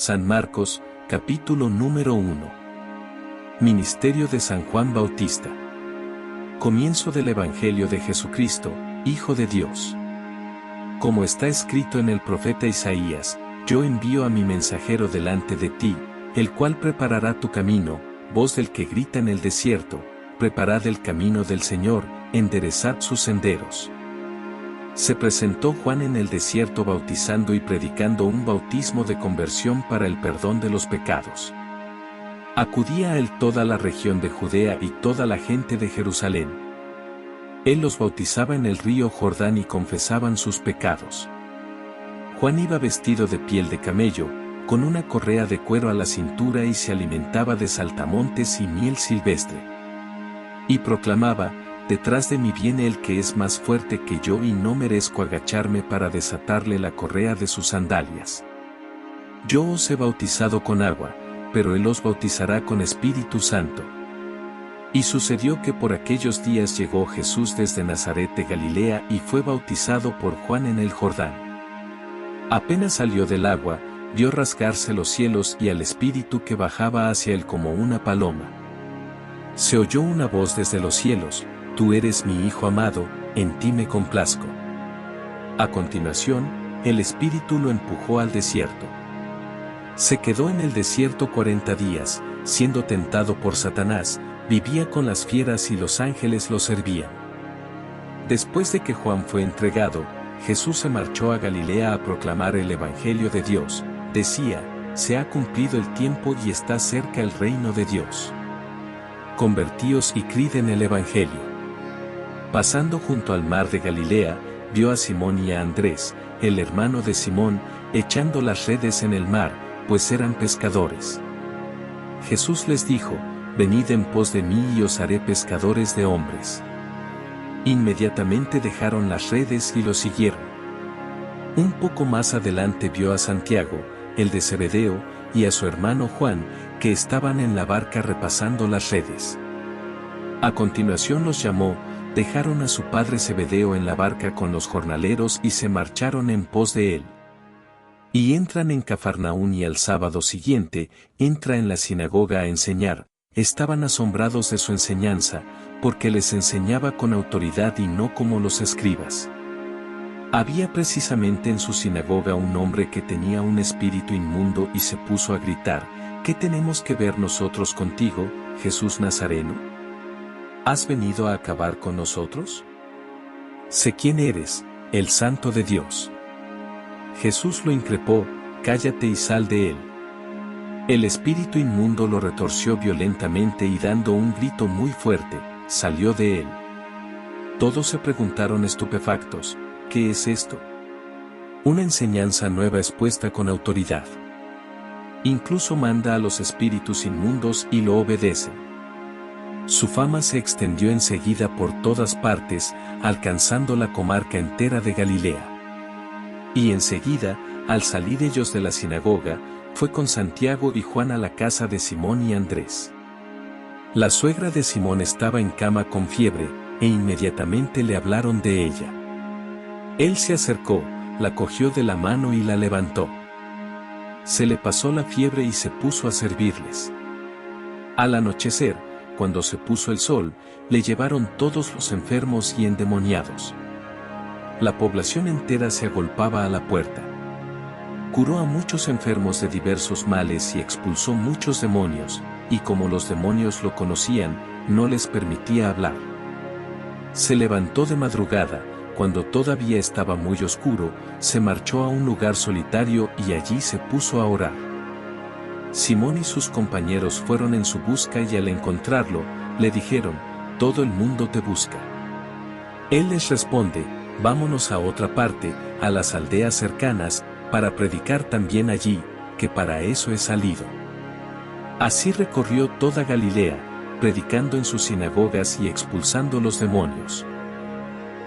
San Marcos, capítulo número 1. Ministerio de San Juan Bautista. Comienzo del Evangelio de Jesucristo, Hijo de Dios. Como está escrito en el profeta Isaías, yo envío a mi mensajero delante de ti, el cual preparará tu camino, voz del que grita en el desierto, preparad el camino del Señor, enderezad sus senderos. Se presentó Juan en el desierto bautizando y predicando un bautismo de conversión para el perdón de los pecados. Acudía a él toda la región de Judea y toda la gente de Jerusalén. Él los bautizaba en el río Jordán y confesaban sus pecados. Juan iba vestido de piel de camello, con una correa de cuero a la cintura y se alimentaba de saltamontes y miel silvestre. Y proclamaba: detrás de mí viene el que es más fuerte que yo y no merezco agacharme para desatarle la correa de sus sandalias. Yo os he bautizado con agua, pero él os bautizará con Espíritu Santo. Y sucedió que por aquellos días llegó Jesús desde Nazaret de Galilea y fue bautizado por Juan en el Jordán. Apenas salió del agua, vio rasgarse los cielos y al Espíritu que bajaba hacia él como una paloma. Se oyó una voz desde los cielos: Tú eres mi Hijo amado, en ti me complazco. A continuación, el Espíritu lo empujó al desierto. Se quedó en el desierto 40 días, siendo tentado por Satanás, vivía con las fieras y los ángeles lo servían. Después de que Juan fue entregado, Jesús se marchó a Galilea a proclamar el Evangelio de Dios. Decía: se ha cumplido el tiempo y está cerca el reino de Dios. Convertíos y creed en el Evangelio. Pasando junto al mar de Galilea, vio a Simón y a Andrés, el hermano de Simón, echando las redes en el mar, pues eran pescadores. Jesús les dijo: venid en pos de mí y os haré pescadores de hombres. Inmediatamente dejaron las redes y lo siguieron. Un poco más adelante vio a Santiago, el de Zebedeo, y a su hermano Juan, que estaban en la barca repasando las redes. A continuación los llamó, dejaron a su padre Zebedeo en la barca con los jornaleros y se marcharon en pos de él. Y entran en Cafarnaún y al sábado siguiente, entra en la sinagoga a enseñar. Estaban asombrados de su enseñanza, porque les enseñaba con autoridad y no como los escribas. Había precisamente en su sinagoga un hombre que tenía un espíritu inmundo y se puso a gritar: ¿qué tenemos que ver nosotros contigo, Jesús Nazareno? ¿Has venido a acabar con nosotros? Sé quién eres, el Santo de Dios. Jesús lo increpó: cállate y sal de él. El espíritu inmundo lo retorció violentamente y dando un grito muy fuerte, salió de él. Todos se preguntaron estupefactos: ¿qué es esto? Una enseñanza nueva expuesta con autoridad. Incluso manda a los espíritus inmundos y lo obedecen. Su fama se extendió enseguida por todas partes, alcanzando la comarca entera de Galilea. Y enseguida, al salir ellos de la sinagoga, fue con Santiago y Juan a la casa de Simón y Andrés. La suegra de Simón estaba en cama con fiebre, e inmediatamente le hablaron de ella. Él se acercó, la cogió de la mano y la levantó. Se le pasó la fiebre y se puso a servirles. Al anochecer, cuando se puso el sol, le llevaron todos los enfermos y endemoniados. La población entera se agolpaba a la puerta. Curó a muchos enfermos de diversos males y expulsó muchos demonios, y como los demonios lo conocían, no les permitía hablar. Se levantó de madrugada, cuando todavía estaba muy oscuro, se marchó a un lugar solitario y allí se puso a orar. Simón y sus compañeros fueron en su busca y al encontrarlo, le dijeron: todo el mundo te busca. Él les responde: vámonos a otra parte, a las aldeas cercanas, para predicar también allí, que para eso he salido. Así recorrió toda Galilea, predicando en sus sinagogas y expulsando los demonios.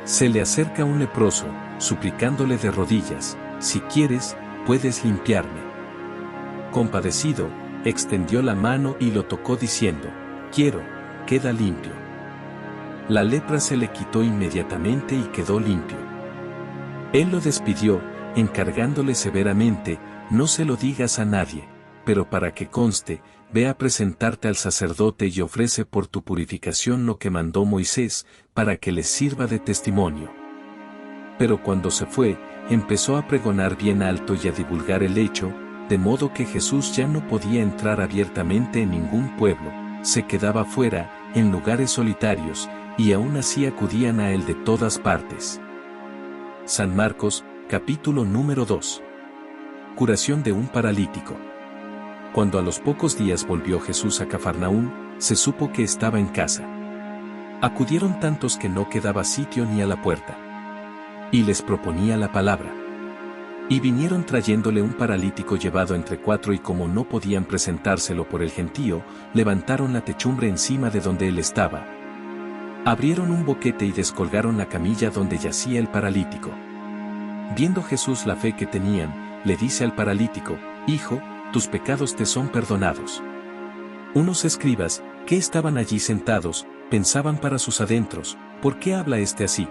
Se le acerca un leproso, suplicándole de rodillas: si quieres, puedes limpiarme. Compadecido, extendió la mano y lo tocó diciendo: quiero, queda limpio. La lepra se le quitó inmediatamente y quedó limpio. Él lo despidió, encargándole severamente: no se lo digas a nadie, pero para que conste, ve a presentarte al sacerdote y ofrece por tu purificación lo que mandó Moisés, para que les sirva de testimonio. Pero cuando se fue, empezó a pregonar bien alto y a divulgar el hecho, de modo que Jesús ya no podía entrar abiertamente en ningún pueblo, se quedaba fuera, en lugares solitarios, y aún así acudían a él de todas partes. San Marcos, capítulo número 2. Curación de un paralítico. Cuando a los pocos días volvió Jesús a Cafarnaúm, se supo que estaba en casa. Acudieron tantos que no quedaba sitio ni a la puerta. Y les proponía la palabra. Y vinieron trayéndole un paralítico llevado entre 4 y como no podían presentárselo por el gentío, levantaron la techumbre encima de donde él estaba. Abrieron un boquete y descolgaron la camilla donde yacía el paralítico. Viendo Jesús la fe que tenían, le dice al paralítico: Hijo, tus pecados te son perdonados. Unos escribas, que estaban allí sentados, pensaban para sus adentros: ¿por qué habla este así?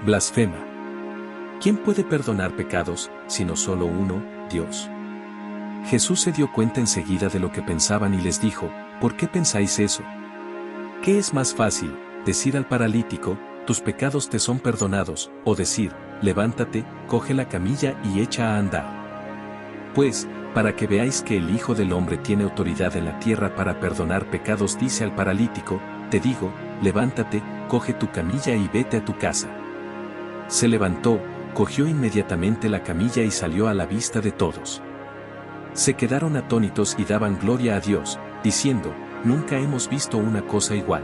Blasfema. ¿Quién puede perdonar pecados, sino solo uno, Dios? Jesús se dio cuenta enseguida de lo que pensaban y les dijo: ¿por qué pensáis eso? ¿Qué es más fácil, decir al paralítico: tus pecados te son perdonados, o decir: levántate, coge la camilla y echa a andar? Pues, para que veáis que el Hijo del Hombre tiene autoridad en la tierra para perdonar pecados, dice al paralítico: te digo, levántate, coge tu camilla y vete a tu casa. Se levantó, cogió inmediatamente la camilla y salió a la vista de todos. Se quedaron atónitos y daban gloria a Dios, diciendo: nunca hemos visto una cosa igual.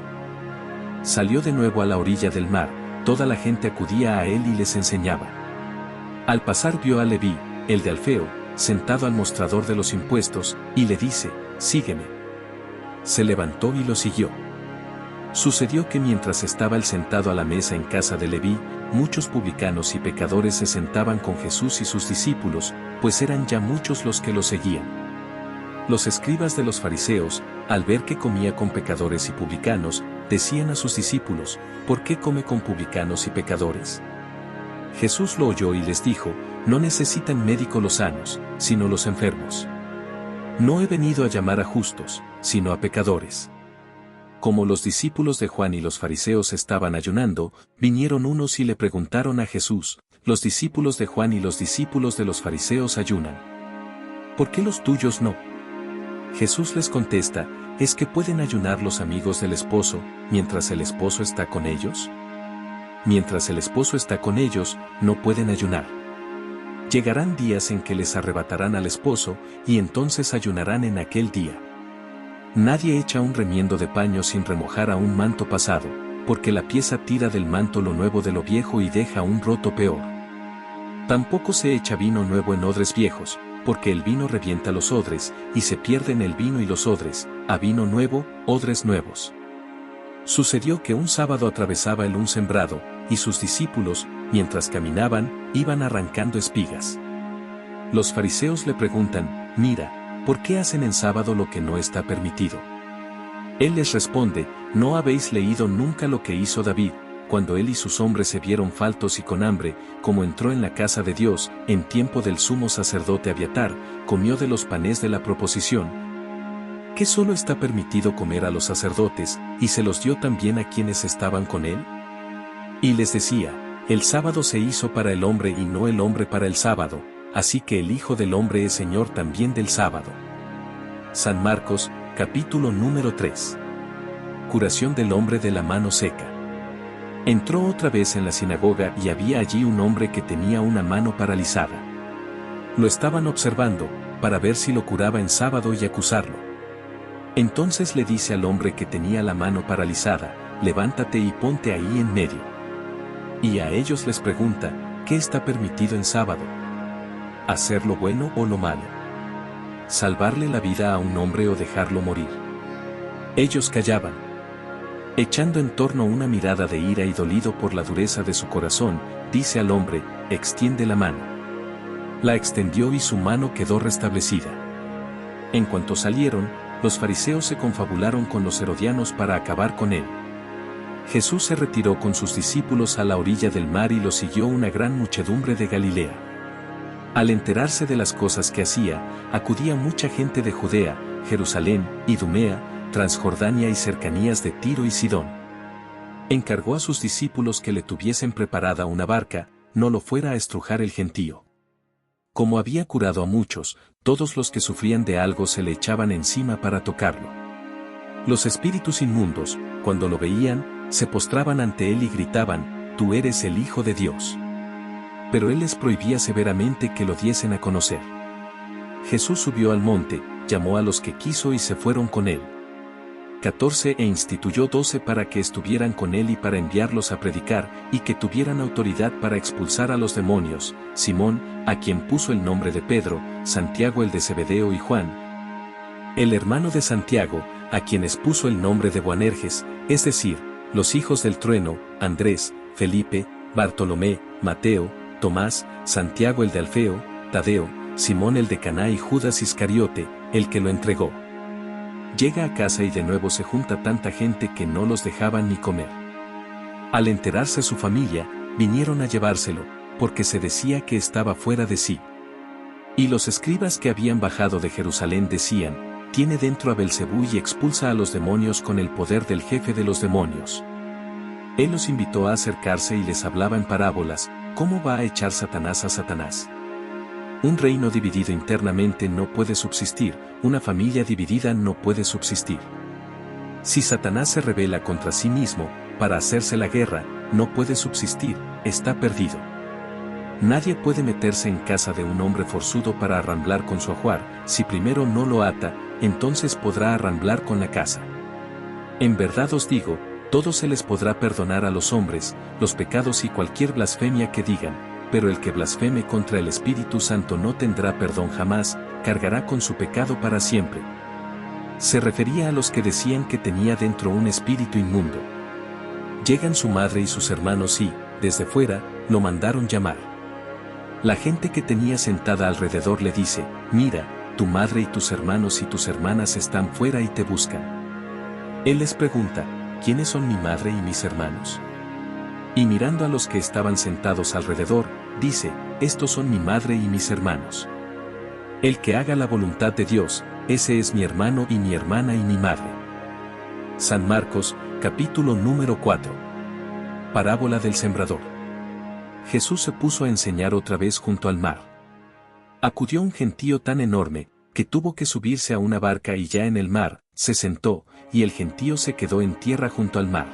Salió de nuevo a la orilla del mar, toda la gente acudía a él y les enseñaba. Al pasar vio a Leví, el de Alfeo, sentado al mostrador de los impuestos, y le dice: sígueme. Se levantó y lo siguió. Sucedió que mientras estaba él sentado a la mesa en casa de Leví, muchos publicanos y pecadores se sentaban con Jesús y sus discípulos, pues eran ya muchos los que lo seguían. Los escribas de los fariseos, al ver que comía con pecadores y publicanos, decían a sus discípulos: ¿por qué come con publicanos y pecadores? Jesús lo oyó y les dijo: no necesitan médico los sanos, sino los enfermos. No he venido a llamar a justos, sino a pecadores. Como los discípulos de Juan y los fariseos estaban ayunando, vinieron unos y le preguntaron a Jesús: los discípulos de Juan y los discípulos de los fariseos ayunan. ¿Por qué los tuyos no? Jesús les contesta: ¿es que pueden ayunar los amigos del esposo, mientras el esposo está con ellos? Mientras el esposo está con ellos, no pueden ayunar. Llegarán días en que les arrebatarán al esposo, y entonces ayunarán en aquel día. Nadie echa un remiendo de paño sin remojar a un manto pasado, porque la pieza tira del manto lo nuevo de lo viejo y deja un roto peor. Tampoco se echa vino nuevo en odres viejos, porque el vino revienta los odres, y se pierden el vino y los odres, a vino nuevo, odres nuevos. Sucedió que un sábado atravesaba él un sembrado, y sus discípulos, mientras caminaban, iban arrancando espigas. Los fariseos le preguntan: mira, ¿por qué hacen en sábado lo que no está permitido? Él les responde: ¿no habéis leído nunca lo que hizo David, cuando él y sus hombres se vieron faltos y con hambre, como entró en la casa de Dios, en tiempo del sumo sacerdote Abiatar, comió de los panes de la proposición, que solo está permitido comer a los sacerdotes, y se los dio también a quienes estaban con él? Y les decía: el sábado se hizo para el hombre y no el hombre para el sábado, así que el Hijo del Hombre es Señor también del sábado. San Marcos, capítulo número 3. Curación del hombre de la mano seca. Entró otra vez en la sinagoga y había allí un hombre que tenía una mano paralizada. Lo estaban observando, para ver si lo curaba en sábado y acusarlo. Entonces le dice al hombre que tenía la mano paralizada: levántate y ponte ahí en medio. Y a ellos les pregunta: ¿qué está permitido en sábado? ¿Hacer lo bueno o lo malo? ¿Salvarle la vida a un hombre o dejarlo morir? Ellos callaban. Echando en torno una mirada de ira y dolido por la dureza de su corazón, dice al hombre: extiende la mano. La extendió y su mano quedó restablecida. En cuanto salieron, los fariseos se confabularon con los herodianos para acabar con él. Jesús se retiró con sus discípulos a la orilla del mar y lo siguió una gran muchedumbre de Galilea. Al enterarse de las cosas que hacía, acudía mucha gente de Judea, Jerusalén, Idumea, Transjordania y cercanías de Tiro y Sidón. Encargó a sus discípulos que le tuviesen preparada una barca, no lo fuera a estrujar el gentío. Como había curado a muchos, todos los que sufrían de algo se le echaban encima para tocarlo. Los espíritus inmundos, cuando lo veían, se postraban ante él y gritaban: «Tú eres el Hijo de Dios». Pero él les prohibía severamente que lo diesen a conocer. Jesús subió al monte, llamó a los que quiso y se fueron con él. 14 E instituyó 12 para que estuvieran con él y para enviarlos a predicar, y que tuvieran autoridad para expulsar a los demonios: Simón, a quien puso el nombre de Pedro, Santiago el de Zebedeo y Juan, el hermano de Santiago, a quienes puso el nombre de Boanerges, es decir, los hijos del trueno, Andrés, Felipe, Bartolomé, Mateo, Tomás, Santiago el de Alfeo, Tadeo, Simón el de Caná y Judas Iscariote, el que lo entregó. Llega a casa y de nuevo se junta tanta gente que no los dejaban ni comer. Al enterarse su familia, vinieron a llevárselo, porque se decía que estaba fuera de sí. Y los escribas que habían bajado de Jerusalén decían: «Tiene dentro a Belcebú y expulsa a los demonios con el poder del jefe de los demonios». Él los invitó a acercarse y les hablaba en parábolas: «¿Cómo va a echar Satanás a Satanás? Un reino dividido internamente no puede subsistir, una familia dividida no puede subsistir. Si Satanás se rebela contra sí mismo, para hacerse la guerra, no puede subsistir, está perdido. Nadie puede meterse en casa de un hombre forzudo para arramblar con su ajuar, si primero no lo ata, entonces podrá arramblar con la casa. En verdad os digo, todo se les podrá perdonar a los hombres, los pecados y cualquier blasfemia que digan, pero el que blasfeme contra el Espíritu Santo no tendrá perdón jamás, cargará con su pecado para siempre». Se refería a los que decían que tenía dentro un espíritu inmundo. Llegan su madre y sus hermanos y, desde fuera, lo mandaron llamar. La gente que tenía sentada alrededor le dice: «Mira, tu madre y tus hermanos y tus hermanas están fuera y te buscan». Él les pregunta: «¿Quiénes son mi madre y mis hermanos?». Y mirando a los que estaban sentados alrededor, dice: «Estos son mi madre y mis hermanos. El que haga la voluntad de Dios, ese es mi hermano y mi hermana y mi madre». San Marcos, capítulo número 4. Parábola del sembrador. Jesús se puso a enseñar otra vez junto al mar. Acudió un gentío tan enorme, que tuvo que subirse a una barca y ya en el mar, se sentó, y el gentío se quedó en tierra junto al mar.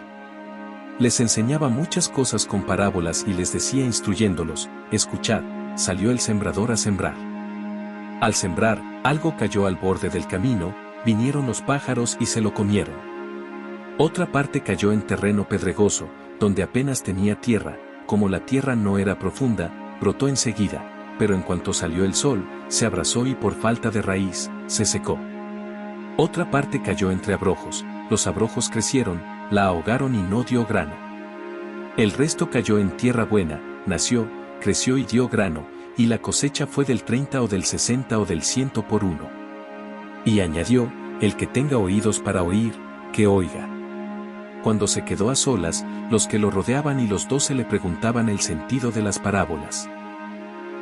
Les enseñaba muchas cosas con parábolas y les decía instruyéndolos: «Escuchad, salió el sembrador a sembrar. Al sembrar, algo cayó al borde del camino, vinieron los pájaros y se lo comieron. Otra parte cayó en terreno pedregoso, donde apenas tenía tierra, como la tierra no era profunda, brotó enseguida, pero en cuanto salió el sol, se abrasó y por falta de raíz, se secó. Otra parte cayó entre abrojos, los abrojos crecieron, la ahogaron y no dio grano. El resto cayó en tierra buena, nació, creció y dio grano, y la cosecha fue del 30 o del 60 o del 100 por uno». Y añadió: «El que tenga oídos para oír, que oiga». Cuando se quedó a solas, los que lo rodeaban y los 12 le preguntaban el sentido de las parábolas.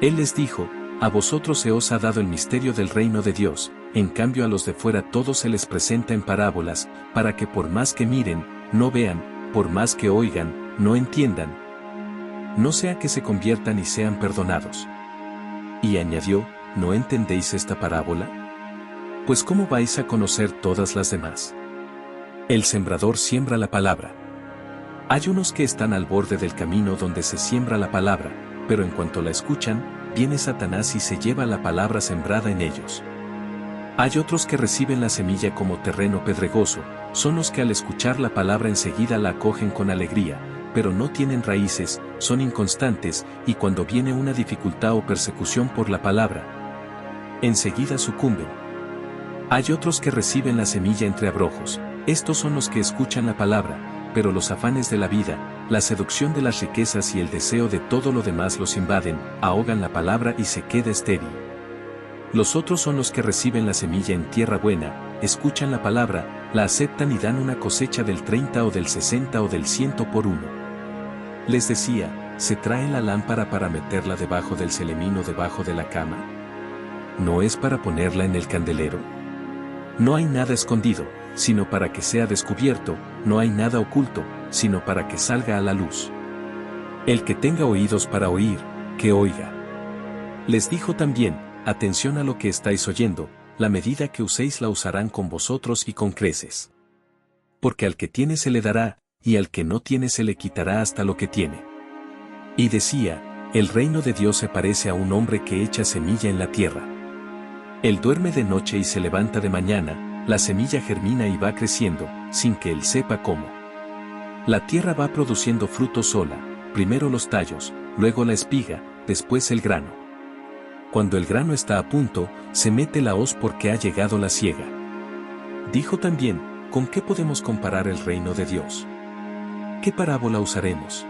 Él les dijo: «A vosotros se os ha dado el misterio del reino de Dios, en cambio a los de fuera todo se les presenta en parábolas, para que por más que miren, no vean, por más que oigan, no entiendan. No sea que se conviertan y sean perdonados». Y añadió: «¿No entendéis esta parábola? Pues ¿cómo vais a conocer todas las demás? El sembrador siembra la palabra. Hay unos que están al borde del camino donde se siembra la palabra, pero en cuanto la escuchan, viene Satanás y se lleva la palabra sembrada en ellos. Hay otros que reciben la semilla como terreno pedregoso, son los que al escuchar la palabra enseguida la acogen con alegría, pero no tienen raíces, son inconstantes, y cuando viene una dificultad o persecución por la palabra, enseguida sucumben. Hay otros que reciben la semilla entre abrojos, estos son los que escuchan la palabra, pero los afanes de la vida, la seducción de las riquezas y el deseo de todo lo demás los invaden, ahogan la palabra y se queda estéril. Los otros son los que reciben la semilla en tierra buena, escuchan la palabra, la aceptan y dan una cosecha del 30 o del 60 o del 100 por uno». Les decía: ¿se trae la lámpara para meterla debajo del celemín o debajo de la cama? ¿No es para ponerla en el candelero? No hay nada escondido, sino para que sea descubierto, no hay nada oculto, sino para que salga a la luz. El que tenga oídos para oír, que oiga. Les dijo también, atención a lo que estáis oyendo, la medida que uséis la usarán con vosotros y con creces. Porque al que tiene se le dará, y al que no tiene se le quitará hasta lo que tiene. Y decía, el reino de Dios se parece a un hombre que echa semilla en la tierra. Él duerme de noche y se levanta de mañana, la semilla germina y va creciendo, sin que él sepa cómo. La tierra va produciendo fruto sola, primero los tallos, luego la espiga, después el grano. Cuando el grano está a punto, se mete la hoz porque ha llegado la siega. Dijo también, ¿con qué podemos comparar el reino de Dios? ¿Qué parábola usaremos?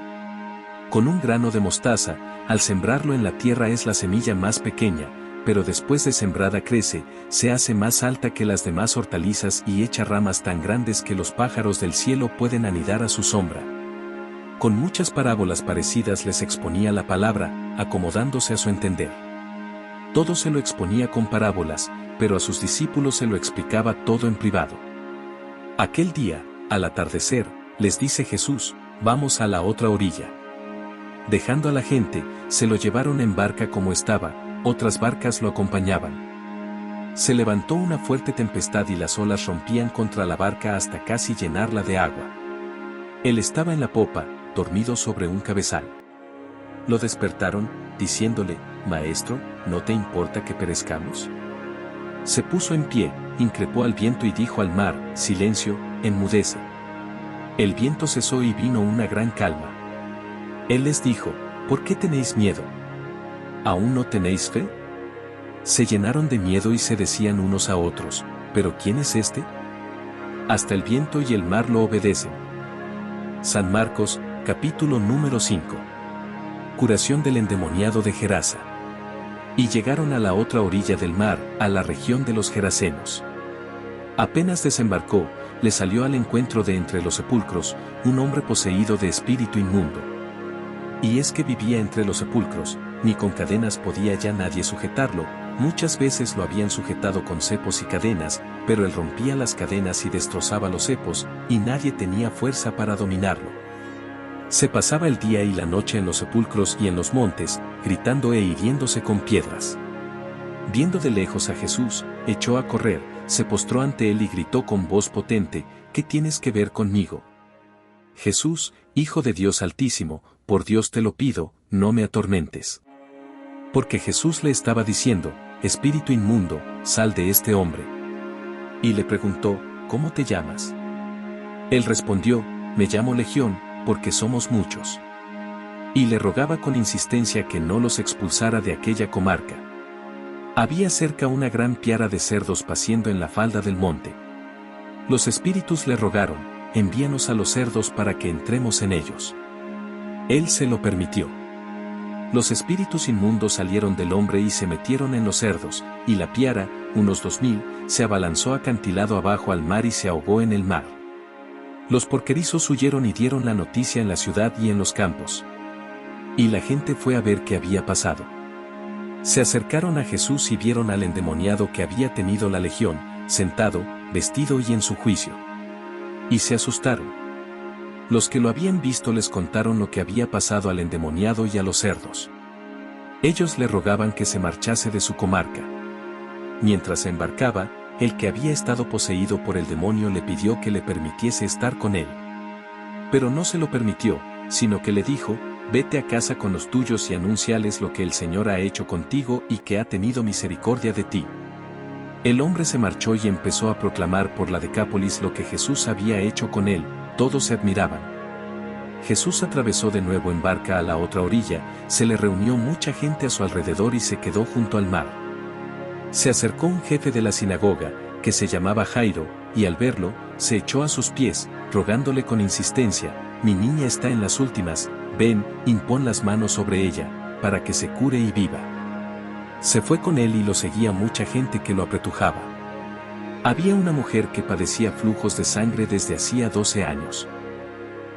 Con un grano de mostaza, al sembrarlo en la tierra es la semilla más pequeña, pero después de sembrada crece, se hace más alta que las demás hortalizas y echa ramas tan grandes que los pájaros del cielo pueden anidar a su sombra. Con muchas parábolas parecidas les exponía la palabra, acomodándose a su entender. Todo se lo exponía con parábolas, pero a sus discípulos se lo explicaba todo en privado. Aquel día, al atardecer, les dice Jesús, vamos a la otra orilla. Dejando a la gente, se lo llevaron en barca como estaba, otras barcas lo acompañaban. Se levantó una fuerte tempestad y las olas rompían contra la barca hasta casi llenarla de agua. Él estaba en la popa, dormido sobre un cabezal. Lo despertaron, diciéndole, Maestro, ¿no te importa que perezcamos? Se puso en pie, increpó al viento y dijo al mar, silencio, enmudece. El viento cesó y vino una gran calma. Él les dijo, ¿por qué tenéis miedo? ¿Aún no tenéis fe? Se llenaron de miedo y se decían unos a otros, ¿pero quién es este? Hasta el viento y el mar lo obedecen. San Marcos, capítulo número 5. Curación del endemoniado de Gerasa. Y llegaron a la otra orilla del mar, a la región de los Gerasenos. Apenas desembarcó, le salió al encuentro de entre los sepulcros, un hombre poseído de espíritu inmundo. Y es que vivía entre los sepulcros, ni con cadenas podía ya nadie sujetarlo, muchas veces lo habían sujetado con cepos y cadenas, pero él rompía las cadenas y destrozaba los cepos, y nadie tenía fuerza para dominarlo. Se pasaba el día y la noche en los sepulcros y en los montes, gritando e hiriéndose con piedras. Viendo de lejos a Jesús, echó a correr, se postró ante él y gritó con voz potente, ¿qué tienes que ver conmigo? Jesús, Hijo de Dios Altísimo, por Dios te lo pido, no me atormentes. Porque Jesús le estaba diciendo, Espíritu inmundo, sal de este hombre. Y le preguntó, ¿cómo te llamas? Él respondió, me llamo Legión, porque somos muchos. Y le rogaba con insistencia que no los expulsara de aquella comarca. Había cerca una gran piara de cerdos paciendo en la falda del monte. Los espíritus le rogaron, envíanos a los cerdos para que entremos en ellos. Él se lo permitió. Los espíritus inmundos salieron del hombre y se metieron en los cerdos, y la piara, unos 2000, se abalanzó acantilado abajo al mar y se ahogó en el mar. Los porquerizos huyeron y dieron la noticia en la ciudad y en los campos. Y la gente fue a ver qué había pasado. Se acercaron a Jesús y vieron al endemoniado que había tenido la legión, sentado, vestido y en su juicio. Y se asustaron. Los que lo habían visto les contaron lo que había pasado al endemoniado y a los cerdos. Ellos le rogaban que se marchase de su comarca. Mientras se embarcaba, el que había estado poseído por el demonio le pidió que le permitiese estar con él. Pero no se lo permitió, sino que le dijo, vete a casa con los tuyos y anúnciales lo que el Señor ha hecho contigo y que ha tenido misericordia de ti. El hombre se marchó y empezó a proclamar por la Decápolis lo que Jesús había hecho con él, todos se admiraban. Jesús atravesó de nuevo en barca a la otra orilla, se le reunió mucha gente a su alrededor y se quedó junto al mar. Se acercó un jefe de la sinagoga, que se llamaba Jairo, y al verlo, se echó a sus pies, rogándole con insistencia, mi niña está en las últimas, ven, impón las manos sobre ella, para que se cure y viva. Se fue con él y lo seguía mucha gente que lo apretujaba. Había una mujer que padecía flujos de sangre desde hacía 12 años.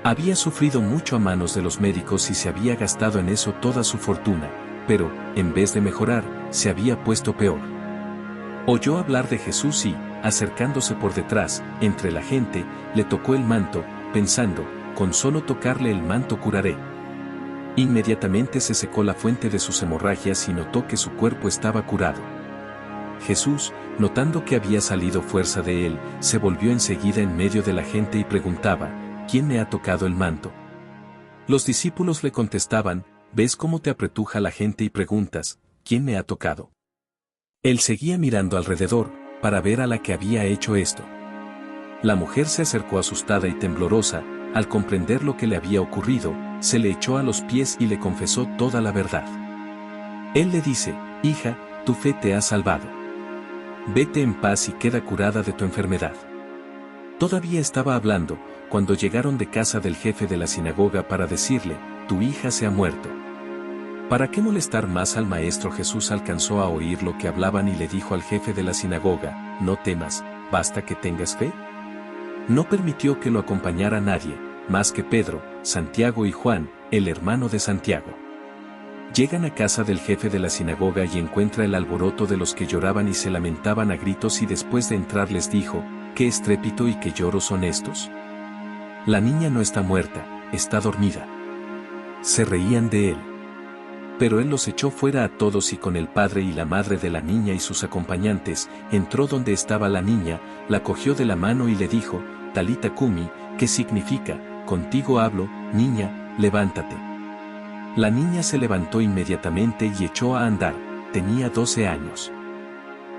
Había sufrido mucho a manos de los médicos y se había gastado en eso toda su fortuna, pero, en vez de mejorar, se había puesto peor. Oyó hablar de Jesús y, acercándose por detrás, entre la gente, le tocó el manto, pensando, con solo tocarle el manto curaré. Inmediatamente se secó la fuente de sus hemorragias y notó que su cuerpo estaba curado. Jesús, notando que había salido fuerza de él, se volvió enseguida en medio de la gente y preguntaba, ¿quién me ha tocado el manto? Los discípulos le contestaban, ¿ves cómo te apretuja la gente y preguntas, ¿quién me ha tocado? Él seguía mirando alrededor, para ver a la que había hecho esto. La mujer se acercó asustada y temblorosa, al comprender lo que le había ocurrido, se le echó a los pies y le confesó toda la verdad. Él le dice, hija, tu fe te ha salvado. Vete en paz y queda curada de tu enfermedad. Todavía estaba hablando, cuando llegaron de casa del jefe de la sinagoga para decirle, tu hija se ha muerto. ¿Para qué molestar más al maestro? Jesús alcanzó a oír lo que hablaban y le dijo al jefe de la sinagoga, no temas, basta que tengas fe. No permitió que lo acompañara nadie, más que Pedro, Santiago y Juan, el hermano de Santiago. Llegan a casa del jefe de la sinagoga y encuentra el alboroto de los que lloraban y se lamentaban a gritos y después de entrar les dijo, ¿qué estrépito y qué lloros son estos? La niña no está muerta, está dormida. Se reían de él. Pero él los echó fuera a todos y con el padre y la madre de la niña y sus acompañantes, entró donde estaba la niña, la cogió de la mano y le dijo, Talita Cumi, ¿qué significa? Contigo hablo, niña, levántate. La niña se levantó inmediatamente y echó a andar, tenía 12 años.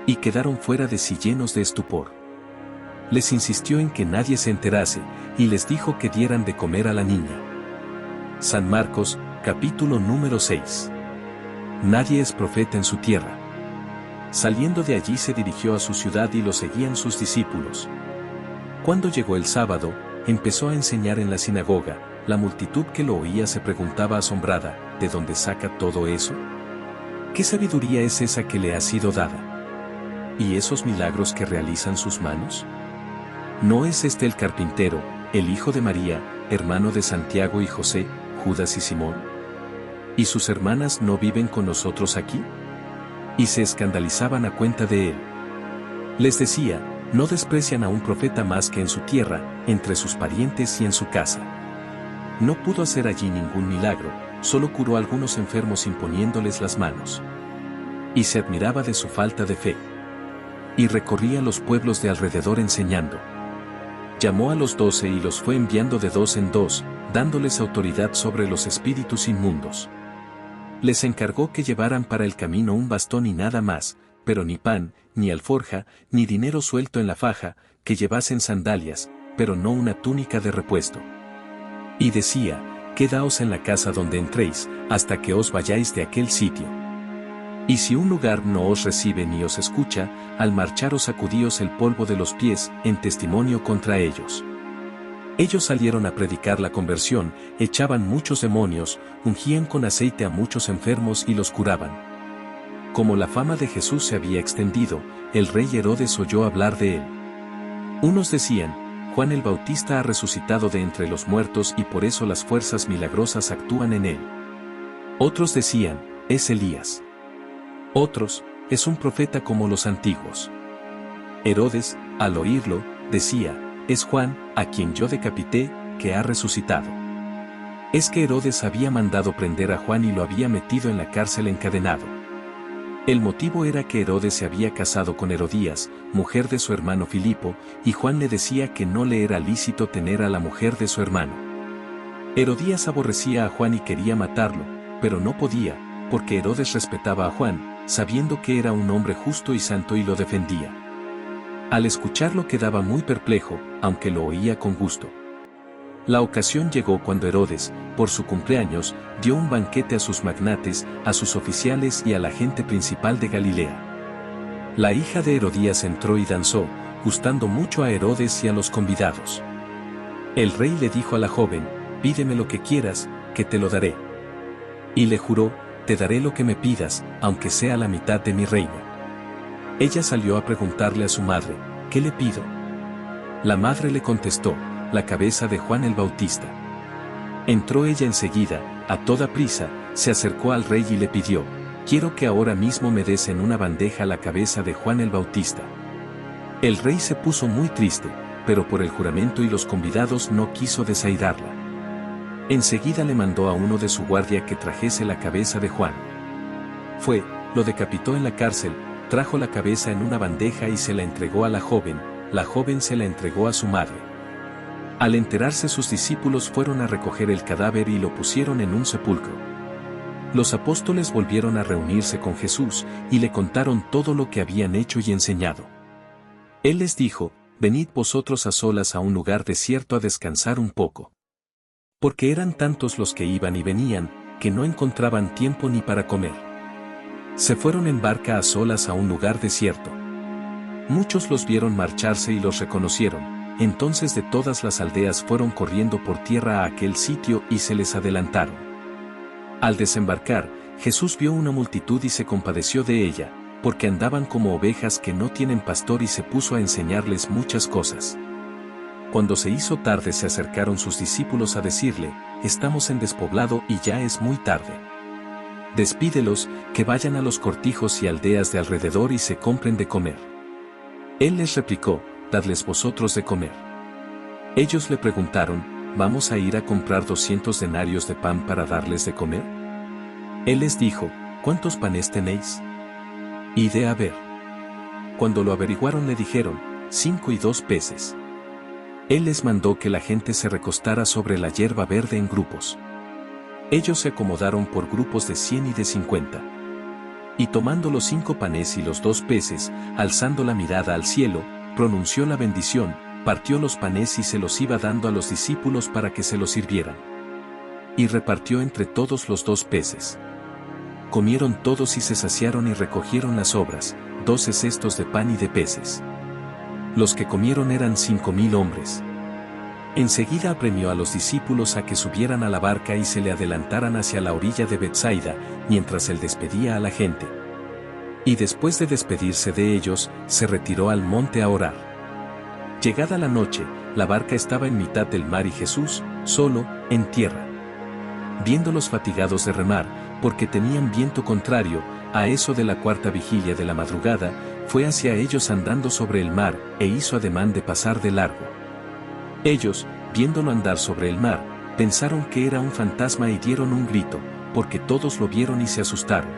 Y quedaron fuera de sí llenos de estupor. Les insistió en que nadie se enterase, y les dijo que dieran de comer a la niña. San Marcos, capítulo número 6. Nadie es profeta en su tierra. Saliendo de allí se dirigió a su ciudad y lo seguían sus discípulos. Cuando llegó el sábado, empezó a enseñar en la sinagoga. La multitud que lo oía se preguntaba asombrada, ¿de dónde saca todo eso? ¿Qué sabiduría es esa que le ha sido dada? ¿Y esos milagros que realizan sus manos? ¿No es este el carpintero, el hijo de María, hermano de Santiago y José, Judas y Simón? ¿Y sus hermanas no viven con nosotros aquí? Y se escandalizaban a cuenta de él. Les decía, no desprecian a un profeta más que en su tierra, entre sus parientes y en su casa. No pudo hacer allí ningún milagro, solo curó a algunos enfermos imponiéndoles las manos. Y se admiraba de su falta de fe. Y recorría los pueblos de alrededor enseñando. Llamó a los 12 y los fue enviando de 2 en 2, dándoles autoridad sobre los espíritus inmundos. Les encargó que llevaran para el camino un bastón y nada más, pero ni pan, ni alforja, ni dinero suelto en la faja, que llevasen sandalias, pero no una túnica de repuesto. Y decía, quedaos en la casa donde entréis, hasta que os vayáis de aquel sitio. Y si un lugar no os recibe ni os escucha, al marcharos sacudíos el polvo de los pies, en testimonio contra ellos. Ellos salieron a predicar la conversión, echaban muchos demonios, ungían con aceite a muchos enfermos y los curaban. Como la fama de Jesús se había extendido, el rey Herodes oyó hablar de él. Unos decían, Juan el Bautista ha resucitado de entre los muertos y por eso las fuerzas milagrosas actúan en él. Otros decían, es Elías. Otros, es un profeta como los antiguos. Herodes, al oírlo, decía, es Juan, a quien yo decapité, que ha resucitado. Es que Herodes había mandado prender a Juan y lo había metido en la cárcel encadenado. El motivo era que Herodes se había casado con Herodías, mujer de su hermano Filipo, y Juan le decía que no le era lícito tener a la mujer de su hermano. Herodías aborrecía a Juan y quería matarlo, pero no podía, porque Herodes respetaba a Juan, sabiendo que era un hombre justo y santo y lo defendía. Al escucharlo quedaba muy perplejo, aunque lo oía con gusto. La ocasión llegó cuando Herodes, por su cumpleaños, dio un banquete a sus magnates, a sus oficiales y a la gente principal de Galilea. La hija de Herodías entró y danzó, gustando mucho a Herodes y a los convidados. El rey le dijo a la joven, pídeme lo que quieras, que te lo daré. Y le juró, te daré lo que me pidas, aunque sea la mitad de mi reino. Ella salió a preguntarle a su madre, ¿qué le pido? La madre le contestó, la cabeza de Juan el Bautista. Entró ella enseguida, a toda prisa, se acercó al rey y le pidió: quiero que ahora mismo me des en una bandeja la cabeza de Juan el Bautista. El rey se puso muy triste, pero por el juramento y los convidados no quiso desairarla. Enseguida le mandó a uno de su guardia que trajese la cabeza de Juan. Fue, lo decapitó en la cárcel, trajo la cabeza en una bandeja y se la entregó a la joven se la entregó a su madre. Al enterarse sus discípulos fueron a recoger el cadáver y lo pusieron en un sepulcro. Los apóstoles volvieron a reunirse con Jesús y le contaron todo lo que habían hecho y enseñado. Él les dijo: venid vosotros a solas a un lugar desierto a descansar un poco. Porque eran tantos los que iban y venían, que no encontraban tiempo ni para comer. Se fueron en barca a solas a un lugar desierto. Muchos los vieron marcharse y los reconocieron, entonces de todas las aldeas fueron corriendo por tierra a aquel sitio y se les adelantaron. Al desembarcar, Jesús vio una multitud y se compadeció de ella, porque andaban como ovejas que no tienen pastor, y se puso a enseñarles muchas cosas. Cuando se hizo tarde se acercaron sus discípulos a decirle: estamos en despoblado y ya es muy tarde. Despídelos, que vayan a los cortijos y aldeas de alrededor y se compren de comer. Él les replicó: dadles vosotros de comer. Ellos le preguntaron: ¿vamos a ir a comprar 200 denarios de pan para darles de comer? Él les dijo: ¿cuántos panes tenéis? Id a ver. Cuando lo averiguaron le dijeron: 5 y 2 peces. Él les mandó que la gente se recostara sobre la hierba verde en grupos. Ellos se acomodaron por grupos de 100 y de 50. Y tomando los 5 panes y los 2 peces, alzando la mirada al cielo, pronunció la bendición, partió los panes y se los iba dando a los discípulos para que se los sirvieran. Y repartió entre todos los 2 peces. Comieron todos y se saciaron y recogieron las sobras, 12 cestos de pan y de peces. Los que comieron eran 5.000 hombres. Enseguida apremió a los discípulos a que subieran a la barca y se le adelantaran hacia la orilla de Betsaida, mientras él despedía a la gente. Y después de despedirse de ellos, se retiró al monte a orar. Llegada la noche, la barca estaba en mitad del mar y Jesús, solo, en tierra. Viéndolos fatigados de remar, porque tenían viento contrario, a eso de la 4ª vigilia de la madrugada, fue hacia ellos andando sobre el mar, e hizo ademán de pasar de largo. Ellos, viéndolo andar sobre el mar, pensaron que era un fantasma y dieron un grito, porque todos lo vieron y se asustaron.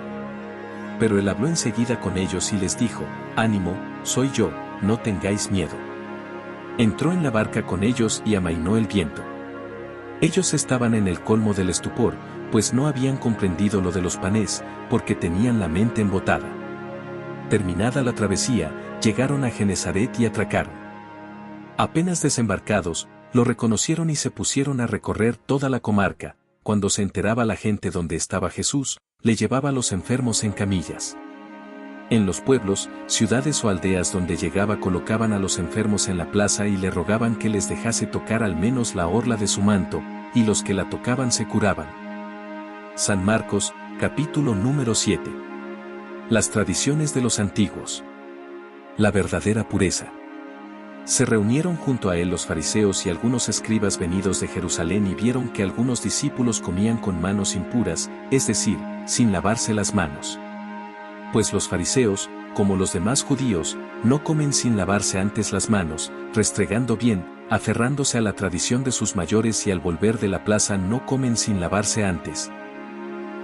Pero él habló enseguida con ellos y les dijo: ánimo, soy yo, no tengáis miedo. Entró en la barca con ellos y amainó el viento. Ellos estaban en el colmo del estupor, pues no habían comprendido lo de los panes, porque tenían la mente embotada. Terminada la travesía, llegaron a Genesaret y atracaron. Apenas desembarcados, lo reconocieron y se pusieron a recorrer toda la comarca. Cuando se enteraba la gente donde estaba Jesús, le llevaba a los enfermos en camillas. En los pueblos, ciudades o aldeas donde llegaba colocaban a los enfermos en la plaza y le rogaban que les dejase tocar al menos la orla de su manto, y los que la tocaban se curaban. San Marcos, capítulo número 7. Las tradiciones de los antiguos. La verdadera pureza. Se reunieron junto a él los fariseos y algunos escribas venidos de Jerusalén y vieron que algunos discípulos comían con manos impuras, es decir, sin lavarse las manos. Pues los fariseos, como los demás judíos, no comen sin lavarse antes las manos, restregando bien, aferrándose a la tradición de sus mayores, y al volver de la plaza no comen sin lavarse antes.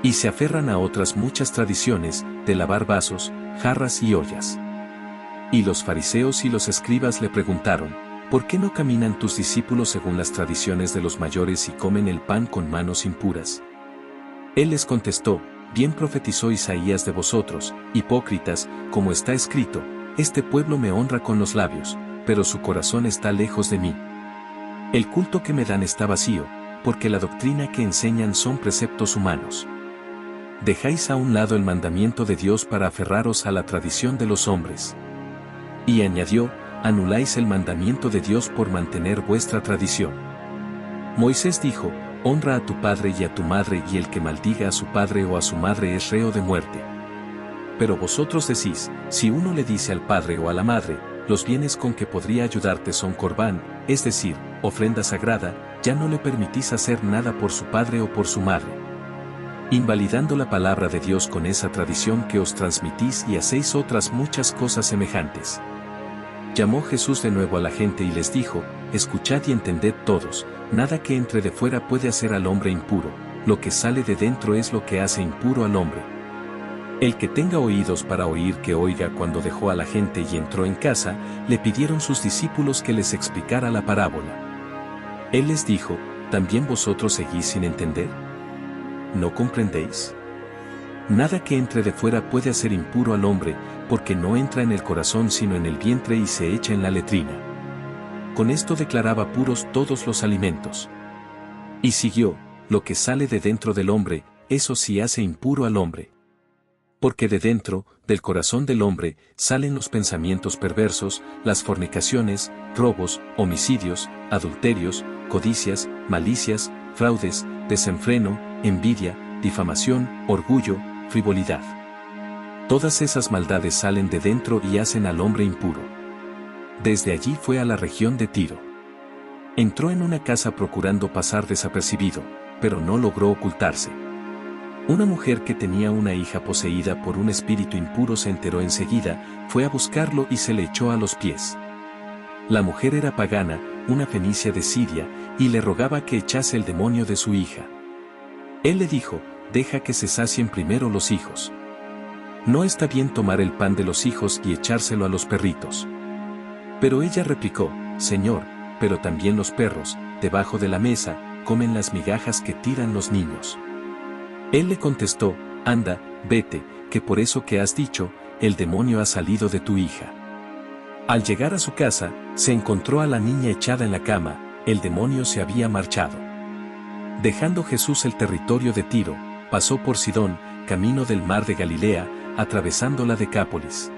Y se aferran a otras muchas tradiciones, de lavar vasos, jarras y ollas. Y los fariseos y los escribas le preguntaron: ¿por qué no caminan tus discípulos según las tradiciones de los mayores y comen el pan con manos impuras? Él les contestó: bien profetizó Isaías de vosotros, hipócritas, como está escrito: este pueblo me honra con los labios, pero su corazón está lejos de mí. El culto que me dan está vacío, porque la doctrina que enseñan son preceptos humanos. Dejáis a un lado el mandamiento de Dios para aferraros a la tradición de los hombres. Y añadió: anuláis el mandamiento de Dios por mantener vuestra tradición. Moisés dijo: honra a tu padre y a tu madre, y el que maldiga a su padre o a su madre es reo de muerte. Pero vosotros decís: si uno le dice al padre o a la madre: los bienes con que podría ayudarte son corbán, es decir, ofrenda sagrada, ya no le permitís hacer nada por su padre o por su madre, invalidando la palabra de Dios con esa tradición que os transmitís y hacéis otras muchas cosas semejantes. Llamó Jesús de nuevo a la gente y les dijo, escuchad y entended todos, nada que entre de fuera puede hacer al hombre impuro, lo que sale de dentro es lo que hace impuro al hombre. El que tenga oídos para oír que oiga. Cuando dejó a la gente y entró en casa, le pidieron sus discípulos que les explicara la parábola. Él les dijo, ¿también vosotros seguís sin entender? ¿No comprendéis? Nada que entre de fuera puede hacer impuro al hombre, porque no entra en el corazón sino en el vientre y se echa en la letrina. Con esto declaraba puros todos los alimentos. Y siguió, lo que sale de dentro del hombre, eso sí hace impuro al hombre. Porque de dentro, del corazón del hombre, salen los pensamientos perversos, las fornicaciones, robos, homicidios, adulterios, codicias, malicias, fraudes, desenfreno, envidia, difamación, orgullo, frivolidad. Todas esas maldades salen de dentro y hacen al hombre impuro. Desde allí fue a la región de Tiro. Entró en una casa procurando pasar desapercibido, pero no logró ocultarse. Una mujer que tenía una hija poseída por un espíritu impuro se enteró enseguida, fue a buscarlo y se le echó a los pies. La mujer era pagana, una fenicia de Siria, y le rogaba que echase el demonio de su hija. Él le dijo, deja que se sacien primero los hijos. No está bien tomar el pan de los hijos y echárselo a los perritos. Pero ella replicó, Señor, pero también los perros, debajo de la mesa, comen las migajas que tiran los niños. Él le contestó, anda, vete, que por eso que has dicho, el demonio ha salido de tu hija. Al llegar a su casa, se encontró a la niña echada en la cama, el demonio se había marchado. Dejando Jesús el territorio de Tiro, pasó por Sidón, camino del mar de Galilea, atravesando la Decápolis.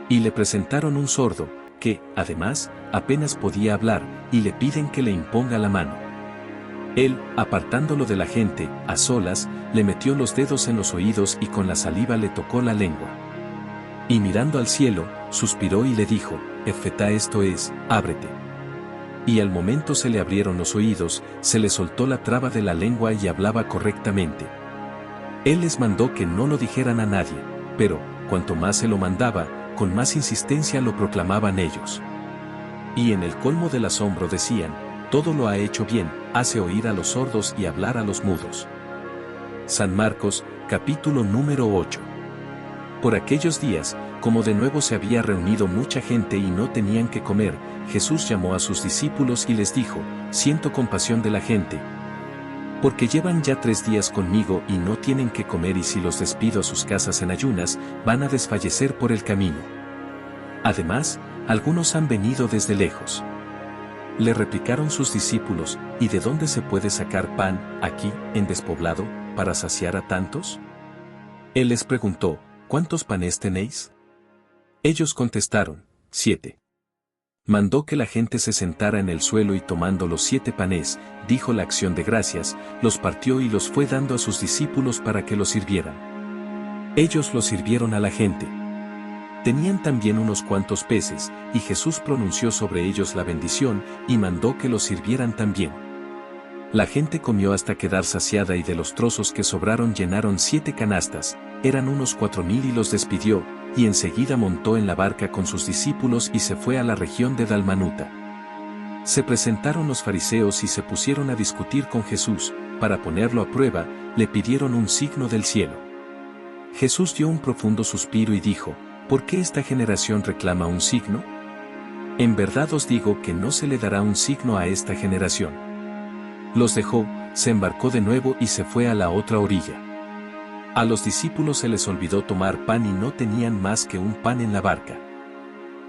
Y le presentaron un sordo, que, además, apenas podía hablar, y le piden que le imponga la mano. Él, apartándolo de la gente, a solas, le metió los dedos en los oídos y con la saliva le tocó la lengua. Y mirando al cielo, suspiró y le dijo, Efetá, esto es, ábrete. Y al momento se le abrieron los oídos, se le soltó la traba de la lengua y hablaba correctamente. Él les mandó que no lo dijeran a nadie, pero, cuanto más se lo mandaba, con más insistencia lo proclamaban ellos. Y en el colmo del asombro decían, todo lo ha hecho bien, hace oír a los sordos y hablar a los mudos. San Marcos, capítulo número 8. Por aquellos días, como de nuevo se había reunido mucha gente y no tenían que comer, Jesús llamó a sus discípulos y les dijo, siento compasión de la gente, porque llevan ya 3 días conmigo y no tienen que comer y si los despido a sus casas en ayunas, van a desfallecer por el camino. Además, algunos han venido desde lejos. Le replicaron sus discípulos, ¿y de dónde se puede sacar pan, aquí, en despoblado, para saciar a tantos? Él les preguntó, ¿cuántos panes tenéis? Ellos contestaron, 7. Mandó que la gente se sentara en el suelo y tomando los 7 panes, dijo la acción de gracias, los partió y los fue dando a sus discípulos para que los sirvieran. Ellos los sirvieron a la gente. Tenían también unos cuantos peces, y Jesús pronunció sobre ellos la bendición, y mandó que los sirvieran también. La gente comió hasta quedar saciada y de los trozos que sobraron llenaron 7 canastas, eran unos 4000 y los despidió, y enseguida montó en la barca con sus discípulos y se fue a la región de Dalmanuta. Se presentaron los fariseos y se pusieron a discutir con Jesús, para ponerlo a prueba, le pidieron un signo del cielo. Jesús dio un profundo suspiro y dijo, ¿por qué esta generación reclama un signo? En verdad os digo que no se le dará un signo a esta generación. Los dejó, se embarcó de nuevo y se fue a la otra orilla. A los discípulos se les olvidó tomar pan y no tenían más que un pan en la barca.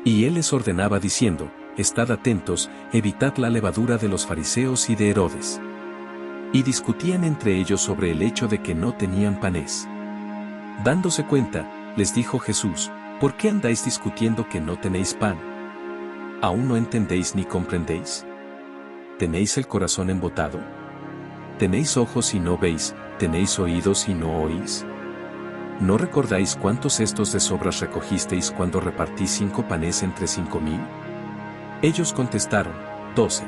Y él les ordenaba diciendo, estad atentos, evitad la levadura de los fariseos y de Herodes. Y discutían entre ellos sobre el hecho de que no tenían panes. Dándose cuenta, les dijo Jesús, ¿por qué andáis discutiendo que no tenéis pan? ¿Aún no entendéis ni comprendéis? ¿Tenéis el corazón embotado? ¿Tenéis ojos y no veis, tenéis oídos y no oís? ¿No recordáis cuántos cestos de sobras recogisteis cuando repartí 5 panes entre 5000? Ellos contestaron, 12.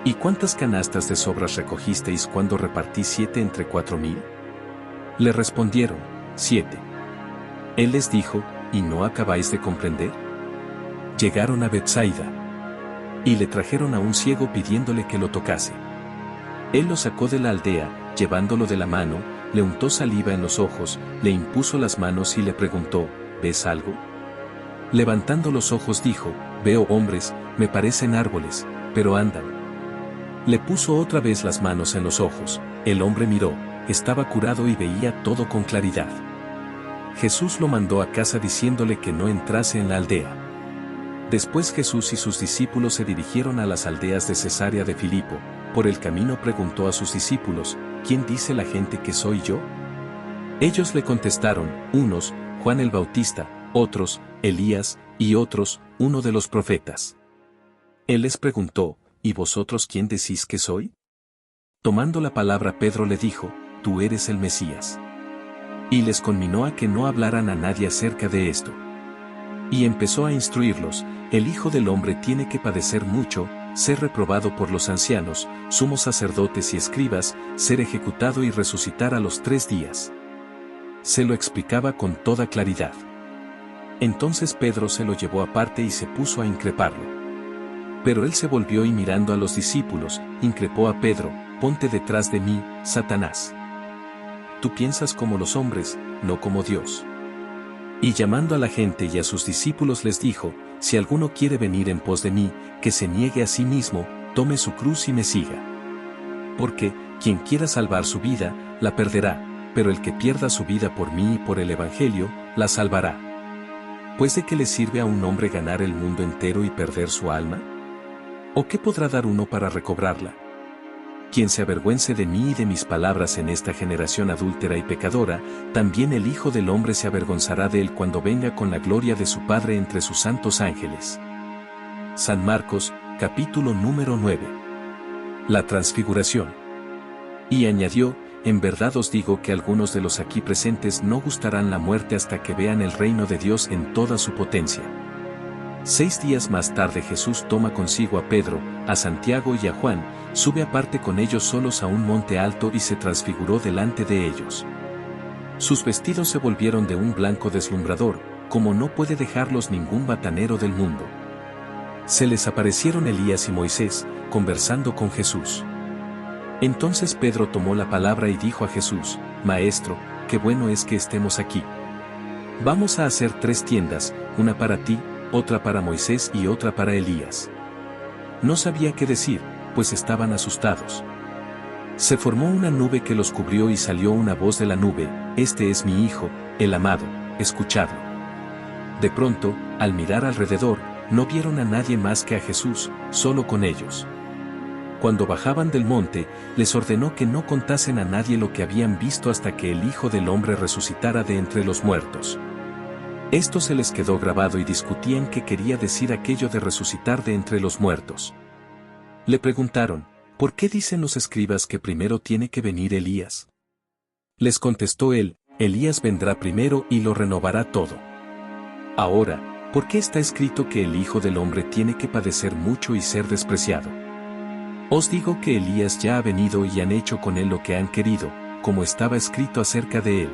¿Y cuántas canastas de sobras recogisteis cuando repartí 7 entre 4,000? Le respondieron, 7. Él les dijo, ¿y no acabáis de comprender? Llegaron a Betsaida. Y le trajeron a un ciego pidiéndole que lo tocase. Él lo sacó de la aldea, llevándolo de la mano, le untó saliva en los ojos, le impuso las manos y le preguntó, ¿ves algo? Levantando los ojos dijo, veo hombres, me parecen árboles, pero andan. Le puso otra vez las manos en los ojos, el hombre miró, estaba curado y veía todo con claridad. Jesús lo mandó a casa diciéndole que no entrase en la aldea. Después Jesús y sus discípulos se dirigieron a las aldeas de Cesarea de Filipo. Por el camino preguntó a sus discípulos, ¿quién dice la gente que soy yo? Ellos le contestaron, unos, Juan el Bautista, otros, Elías, y otros, uno de los profetas. Él les preguntó, ¿y vosotros quién decís que soy? Tomando la palabra Pedro le dijo, tú eres el Mesías. Y les conminó a que no hablaran a nadie acerca de esto. Y empezó a instruirlos, el Hijo del Hombre tiene que padecer mucho, ser reprobado por los ancianos, sumos sacerdotes y escribas, ser ejecutado y resucitar a los 3 días. Se lo explicaba con toda claridad. Entonces Pedro se lo llevó aparte y se puso a increparlo. Pero él se volvió y mirando a los discípulos, increpó a Pedro, ponte detrás de mí, Satanás. Tú piensas como los hombres, no como Dios. Y llamando a la gente y a sus discípulos les dijo, si alguno quiere venir en pos de mí, que se niegue a sí mismo, tome su cruz y me siga. Porque, quien quiera salvar su vida, la perderá, pero el que pierda su vida por mí y por el Evangelio, la salvará. Pues ¿de qué le sirve a un hombre ganar el mundo entero y perder su alma? ¿O qué podrá dar uno para recobrarla? Quien se avergüence de mí y de mis palabras en esta generación adúltera y pecadora, también el Hijo del Hombre se avergonzará de él cuando venga con la gloria de su Padre entre sus santos ángeles. San Marcos, capítulo número 9. La Transfiguración. Y añadió, en verdad os digo que algunos de los aquí presentes no gustarán la muerte hasta que vean el reino de Dios en toda su potencia. 6 días más tarde Jesús toma consigo a Pedro, a Santiago y a Juan, sube aparte con ellos solos a un monte alto y se transfiguró delante de ellos. Sus vestidos se volvieron de un blanco deslumbrador, como no puede dejarlos ningún batanero del mundo. Se les aparecieron Elías y Moisés, conversando con Jesús. Entonces Pedro tomó la palabra y dijo a Jesús, Maestro, qué bueno es que estemos aquí. Vamos a hacer 3 tiendas, una para ti, otra para Moisés y otra para Elías. No sabía qué decir, pues estaban asustados. Se formó una nube que los cubrió y salió una voz de la nube, este es mi Hijo, el amado, escuchadlo. De pronto, al mirar alrededor, no vieron a nadie más que a Jesús, solo con ellos. Cuando bajaban del monte, les ordenó que no contasen a nadie lo que habían visto hasta que el Hijo del Hombre resucitara de entre los muertos. Esto se les quedó grabado y discutían qué quería decir aquello de resucitar de entre los muertos. Le preguntaron, ¿por qué dicen los escribas que primero tiene que venir Elías? Les contestó él, Elías vendrá primero y lo renovará todo. Ahora, ¿por qué está escrito que el Hijo del Hombre tiene que padecer mucho y ser despreciado? Os digo que Elías ya ha venido y han hecho con él lo que han querido, como estaba escrito acerca de él.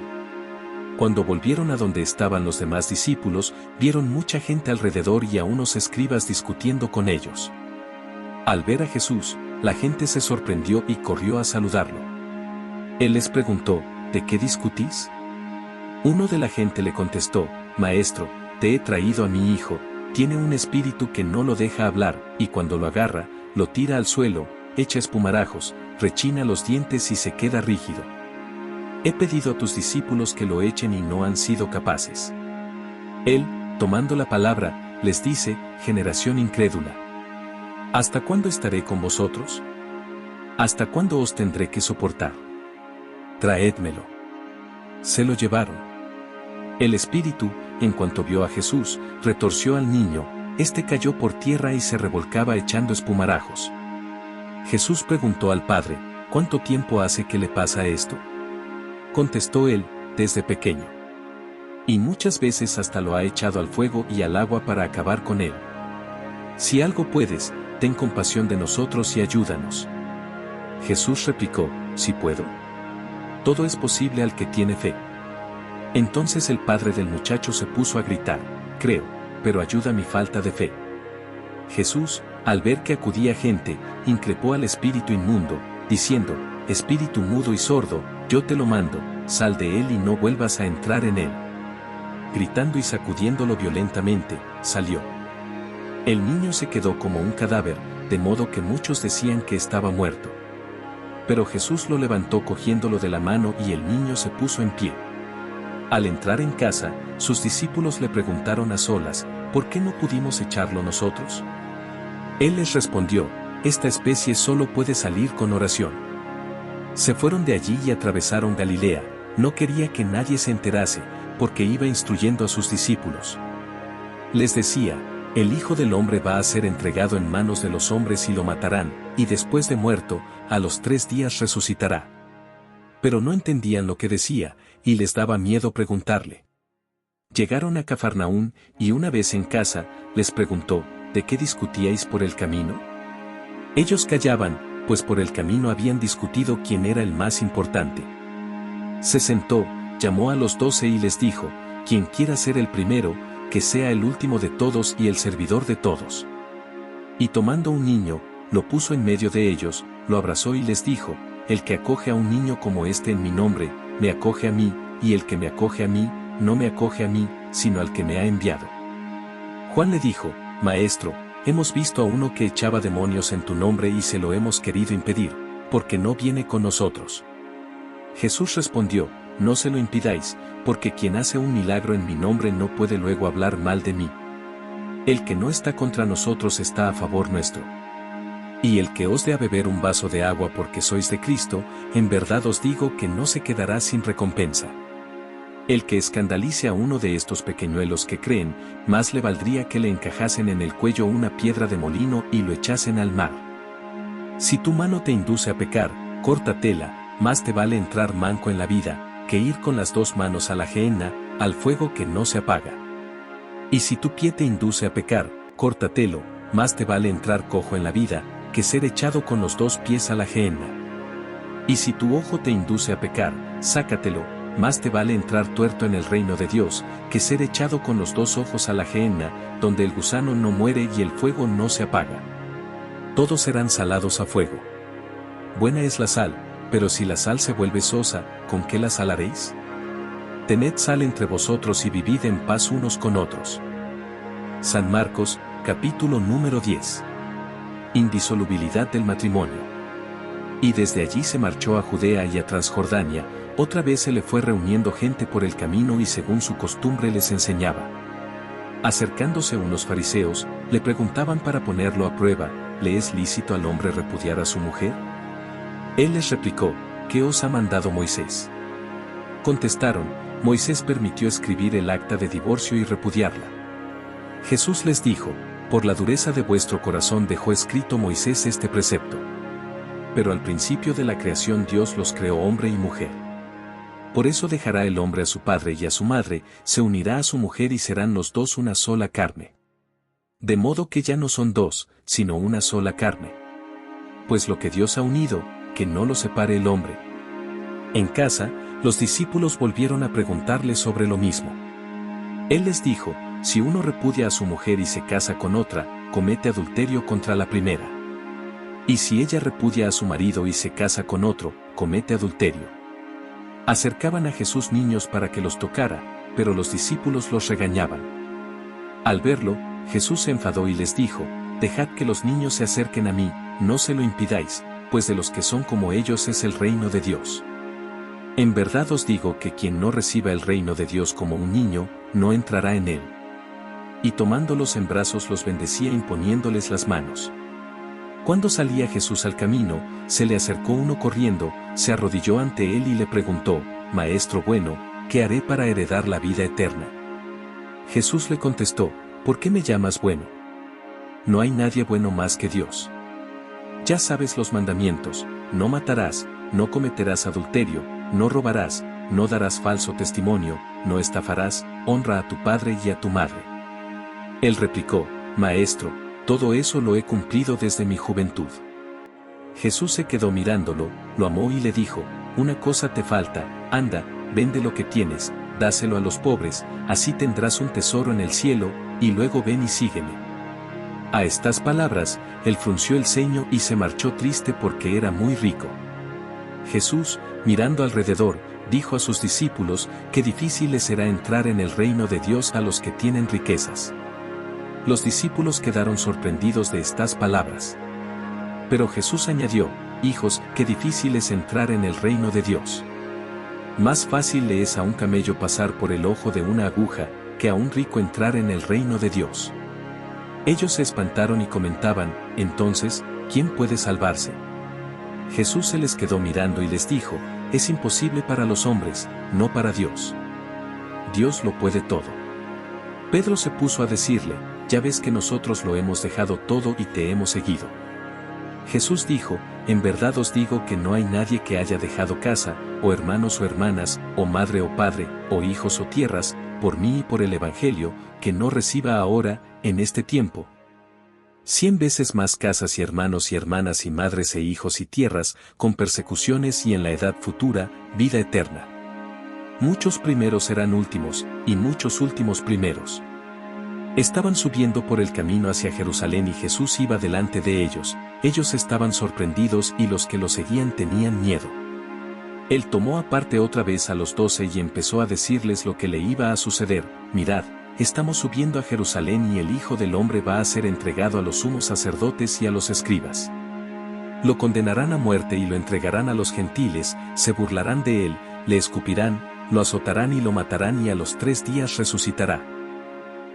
Cuando volvieron a donde estaban los demás discípulos, vieron mucha gente alrededor y a unos escribas discutiendo con ellos. Al ver a Jesús, la gente se sorprendió y corrió a saludarlo. Él les preguntó, ¿de qué discutís? Uno de la gente le contestó, Maestro, te he traído a mi hijo, tiene un espíritu que no lo deja hablar, y cuando lo agarra, lo tira al suelo, echa espumarajos, rechina los dientes y se queda rígido. He pedido a tus discípulos que lo echen y no han sido capaces. Él, tomando la palabra, les dice, generación incrédula. ¿Hasta cuándo estaré con vosotros? ¿Hasta cuándo os tendré que soportar? Traédmelo. Se lo llevaron. El espíritu, en cuanto vio a Jesús, retorció al niño, este cayó por tierra y se revolcaba echando espumarajos. Jesús preguntó al padre, ¿cuánto tiempo hace que le pasa esto? Contestó él, desde pequeño. Y muchas veces hasta lo ha echado al fuego y al agua para acabar con él. Si algo puedes, ten compasión de nosotros y ayúdanos. Jesús replicó, sí puedo. Todo es posible al que tiene fe. Entonces el padre del muchacho se puso a gritar, creo, pero ayuda mi falta de fe. Jesús, al ver que acudía gente, increpó al espíritu inmundo, diciendo, espíritu mudo y sordo, yo te lo mando, sal de él y no vuelvas a entrar en él. Gritando y sacudiéndolo violentamente, salió. El niño se quedó como un cadáver, de modo que muchos decían que estaba muerto. Pero Jesús lo levantó cogiéndolo de la mano y el niño se puso en pie. Al entrar en casa, sus discípulos le preguntaron a solas, ¿por qué no pudimos echarlo nosotros? Él les respondió, esta especie solo puede salir con oración. Se fueron de allí y atravesaron Galilea, no quería que nadie se enterase, porque iba instruyendo a sus discípulos. Les decía, el Hijo del Hombre va a ser entregado en manos de los hombres y lo matarán, y después de muerto, a los 3 días resucitará. Pero no entendían lo que decía, y les daba miedo preguntarle. Llegaron a Cafarnaún, y una vez en casa, les preguntó, ¿de qué discutíais por el camino? Ellos callaban, pues por el camino habían discutido quién era el más importante. Se sentó, llamó a los 12 y les dijo, quien quiera ser el primero, que sea el último de todos y el servidor de todos. Y tomando un niño, lo puso en medio de ellos, lo abrazó y les dijo, el que acoge a un niño como este en mi nombre, me acoge a mí, y el que me acoge a mí, no me acoge a mí, sino al que me ha enviado. Juan le dijo, Maestro, hemos visto a uno que echaba demonios en tu nombre y se lo hemos querido impedir, porque no viene con nosotros. Jesús respondió, no se lo impidáis, porque quien hace un milagro en mi nombre no puede luego hablar mal de mí. El que no está contra nosotros está a favor nuestro. Y el que os dé a beber un vaso de agua porque sois de Cristo, en verdad os digo que no se quedará sin recompensa. El que escandalice a uno de estos pequeñuelos que creen, más le valdría que le encajasen en el cuello una piedra de molino y lo echasen al mar. Si tu mano te induce a pecar, córtatela, más te vale entrar manco en la vida, que ir con las 2 manos a la gehenna, al fuego que no se apaga. Y si tu pie te induce a pecar, córtatelo, más te vale entrar cojo en la vida, que ser echado con los 2 pies a la gehenna. Y si tu ojo te induce a pecar, sácatelo, más te vale entrar tuerto en el reino de Dios, que ser echado con los 2 ojos a la gehenna, donde el gusano no muere y el fuego no se apaga. Todos serán salados a fuego. Buena es la sal, pero si la sal se vuelve sosa, ¿con qué la salaréis? Tened sal entre vosotros y vivid en paz unos con otros. San Marcos, capítulo número 10. Indisolubilidad del matrimonio. Y desde allí se marchó a Judea y a Transjordania, otra vez se le fue reuniendo gente por el camino y según su costumbre les enseñaba. Acercándose unos fariseos, le preguntaban para ponerlo a prueba, ¿le es lícito al hombre repudiar a su mujer? Él les replicó, ¿qué os ha mandado Moisés? Contestaron, Moisés permitió escribir el acta de divorcio y repudiarla. Jesús les dijo, por la dureza de vuestro corazón dejó escrito Moisés este precepto. Pero al principio de la creación Dios los creó hombre y mujer. Por eso dejará el hombre a su padre y a su madre, se unirá a su mujer y serán los 2 una sola carne. De modo que ya no son 2, sino una sola carne. Pues lo que Dios ha unido, que no lo separe el hombre. En casa, los discípulos volvieron a preguntarle sobre lo mismo. Él les dijo, si uno repudia a su mujer y se casa con otra, comete adulterio contra la primera. Y si ella repudia a su marido y se casa con otro, comete adulterio. Acercaban a Jesús niños para que los tocara, pero los discípulos los regañaban. Al verlo, Jesús se enfadó y les dijo, dejad que los niños se acerquen a mí, no se lo impidáis, pues de los que son como ellos es el reino de Dios. En verdad os digo que quien no reciba el reino de Dios como un niño, no entrará en él. Y tomándolos en brazos los bendecía imponiéndoles las manos. Cuando salía Jesús al camino, se le acercó uno corriendo, se arrodilló ante él y le preguntó, Maestro bueno, ¿qué haré para heredar la vida eterna? Jesús le contestó, ¿por qué me llamas bueno? No hay nadie bueno más que Dios. Ya sabes los mandamientos, no matarás, no cometerás adulterio, no robarás, no darás falso testimonio, no estafarás, honra a tu padre y a tu madre. Él replicó, Maestro, todo eso lo he cumplido desde mi juventud. Jesús se quedó mirándolo, lo amó y le dijo, una cosa te falta, anda, vende lo que tienes, dáselo a los pobres, así tendrás un tesoro en el cielo, y luego ven y sígueme. A estas palabras, él frunció el ceño y se marchó triste porque era muy rico. Jesús, mirando alrededor, dijo a sus discípulos, qué difícil les será entrar en el reino de Dios a los que tienen riquezas. Los discípulos quedaron sorprendidos de estas palabras. Pero Jesús añadió, hijos, qué difícil es entrar en el reino de Dios. Más fácil le es a un camello pasar por el ojo de una aguja, que a un rico entrar en el reino de Dios. Ellos se espantaron y comentaban, entonces, ¿quién puede salvarse? Jesús se les quedó mirando y les dijo, es imposible para los hombres, no para Dios. Dios lo puede todo. Pedro se puso a decirle, ya ves que nosotros lo hemos dejado todo y te hemos seguido. Jesús dijo, en verdad os digo que no hay nadie que haya dejado casa, o hermanos o hermanas, o madre o padre, o hijos o tierras, por mí y por el Evangelio, que no reciba ahora, en este tiempo, 100 veces más casas y hermanos y hermanas y madres e hijos y tierras, con persecuciones y en la edad futura, vida eterna. Muchos primeros serán últimos, y muchos últimos primeros. Estaban subiendo por el camino hacia Jerusalén y Jesús iba delante de ellos, ellos estaban sorprendidos y los que lo seguían tenían miedo. Él tomó aparte otra vez a los 12 y empezó a decirles lo que le iba a suceder, mirad, estamos subiendo a Jerusalén y el Hijo del Hombre va a ser entregado a los sumos sacerdotes y a los escribas. Lo condenarán a muerte y lo entregarán a los gentiles, se burlarán de él, le escupirán, lo azotarán y lo matarán y a los 3 días resucitará.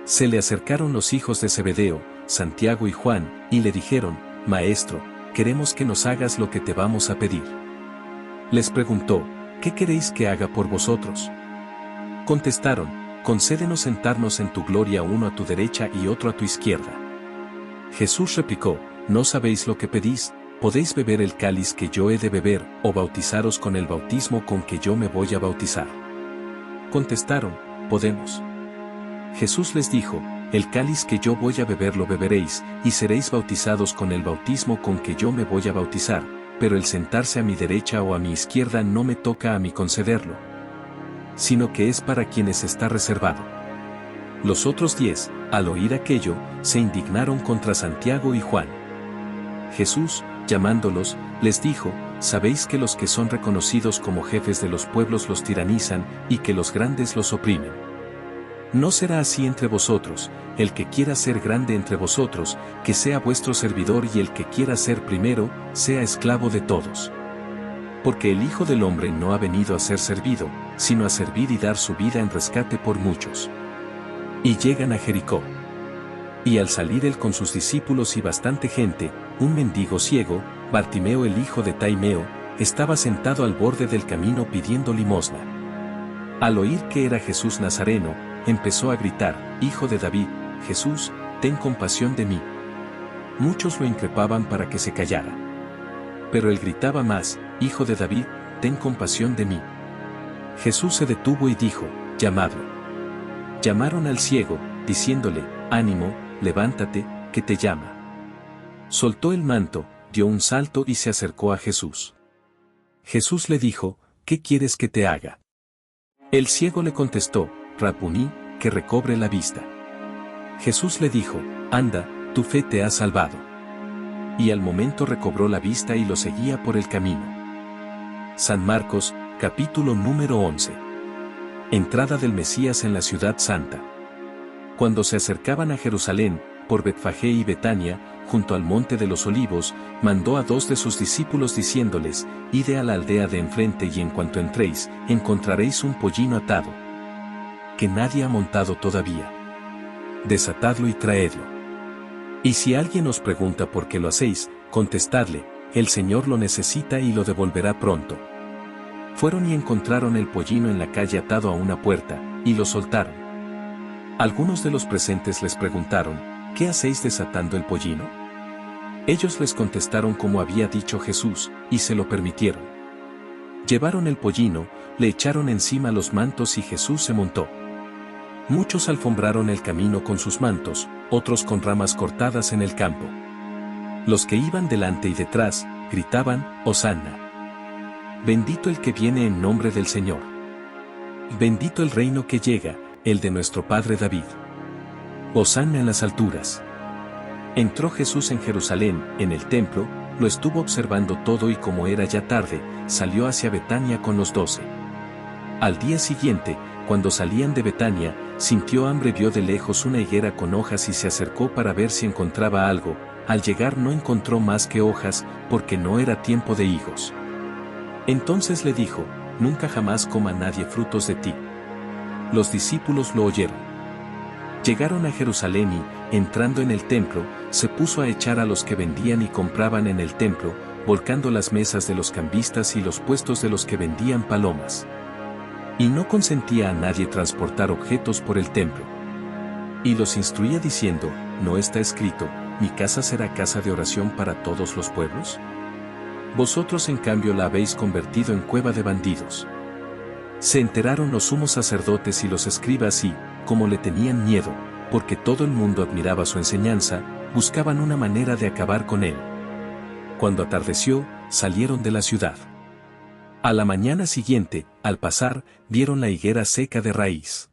Se le acercaron los hijos de Zebedeo, Santiago y Juan, y le dijeron, Maestro, queremos que nos hagas lo que te vamos a pedir. Les preguntó, ¿qué queréis que haga por vosotros? Contestaron, concédenos sentarnos en tu gloria uno a tu derecha y otro a tu izquierda. Jesús replicó, ¿no sabéis lo que pedís? ¿Podéis beber el cáliz que yo he de beber, o bautizaros con el bautismo con que yo me voy a bautizar? Contestaron, podemos. Jesús les dijo, el cáliz que yo voy a beber lo beberéis, y seréis bautizados con el bautismo con que yo me voy a bautizar, pero el sentarse a mi derecha o a mi izquierda no me toca a mí concederlo, sino que es para quienes está reservado. Los otros 10, al oír aquello, se indignaron contra Santiago y Juan. Jesús, llamándolos, les dijo, sabéis que los que son reconocidos como jefes de los pueblos los tiranizan, y que los grandes los oprimen. No será así entre vosotros, el que quiera ser grande entre vosotros, que sea vuestro servidor y el que quiera ser primero, sea esclavo de todos. Porque el Hijo del Hombre no ha venido a ser servido, sino a servir y dar su vida en rescate por muchos. Y llegan a Jericó. Y al salir él con sus discípulos y bastante gente, un mendigo ciego, Bartimeo el hijo de Taimeo, estaba sentado al borde del camino pidiendo limosna. Al oír que era Jesús Nazareno, empezó a gritar, Hijo de David, Jesús, ten compasión de mí. Muchos lo increpaban para que se callara. Pero él gritaba más, Hijo de David, ten compasión de mí. Jesús se detuvo y dijo, llamadlo. Llamaron al ciego, diciéndole, ánimo, levántate, que te llama. Soltó el manto, dio un salto y se acercó a Jesús. Jesús le dijo, ¿qué quieres que te haga? El ciego le contestó, Rabuní, que recobre la vista. Jesús le dijo, anda, tu fe te ha salvado. Y al momento recobró la vista y lo seguía por el camino. San Marcos, capítulo número 11. Entrada del Mesías en la ciudad santa. Cuando se acercaban a Jerusalén, por Betfagé y Betania, junto al monte de los olivos, mandó a 2 de sus discípulos diciéndoles, id a la aldea de enfrente y en cuanto entréis, encontraréis un pollino atado, que nadie ha montado todavía. Desatadlo y traedlo. Y si alguien os pregunta por qué lo hacéis, contestadle, el Señor lo necesita y lo devolverá pronto. Fueron y encontraron el pollino en la calle atado a una puerta, y lo soltaron. Algunos de los presentes les preguntaron, ¿qué hacéis desatando el pollino? Ellos les contestaron como había dicho Jesús, y se lo permitieron. Llevaron el pollino, le echaron encima los mantos y Jesús se montó. Muchos alfombraron el camino con sus mantos, otros con ramas cortadas en el campo. Los que iban delante y detrás, gritaban, Hosanna. Bendito el que viene en nombre del Señor. Bendito el reino que llega, el de nuestro Padre David. Hosanna en las alturas. Entró Jesús en Jerusalén, en el templo, lo estuvo observando todo y como era ya tarde, salió hacia Betania con los 12. Al día siguiente, cuando salían de Betania, sintió hambre, vio de lejos una higuera con hojas y se acercó para ver si encontraba algo. Al llegar no encontró más que hojas, porque no era tiempo de higos. Entonces le dijo, nunca jamás coma nadie frutos de ti. Los discípulos lo oyeron. Llegaron a Jerusalén y, entrando en el templo, se puso a echar a los que vendían y compraban en el templo, volcando las mesas de los cambistas y los puestos de los que vendían palomas. Y no consentía a nadie transportar objetos por el templo. Y los instruía diciendo, ¿no está escrito, mi casa será casa de oración para todos los pueblos? Vosotros en cambio la habéis convertido en cueva de bandidos. Se enteraron los sumos sacerdotes y los escribas y, como le tenían miedo, porque todo el mundo admiraba su enseñanza, buscaban una manera de acabar con él. Cuando atardeció, salieron de la ciudad. A la mañana siguiente, al pasar, vieron la higuera seca de raíz.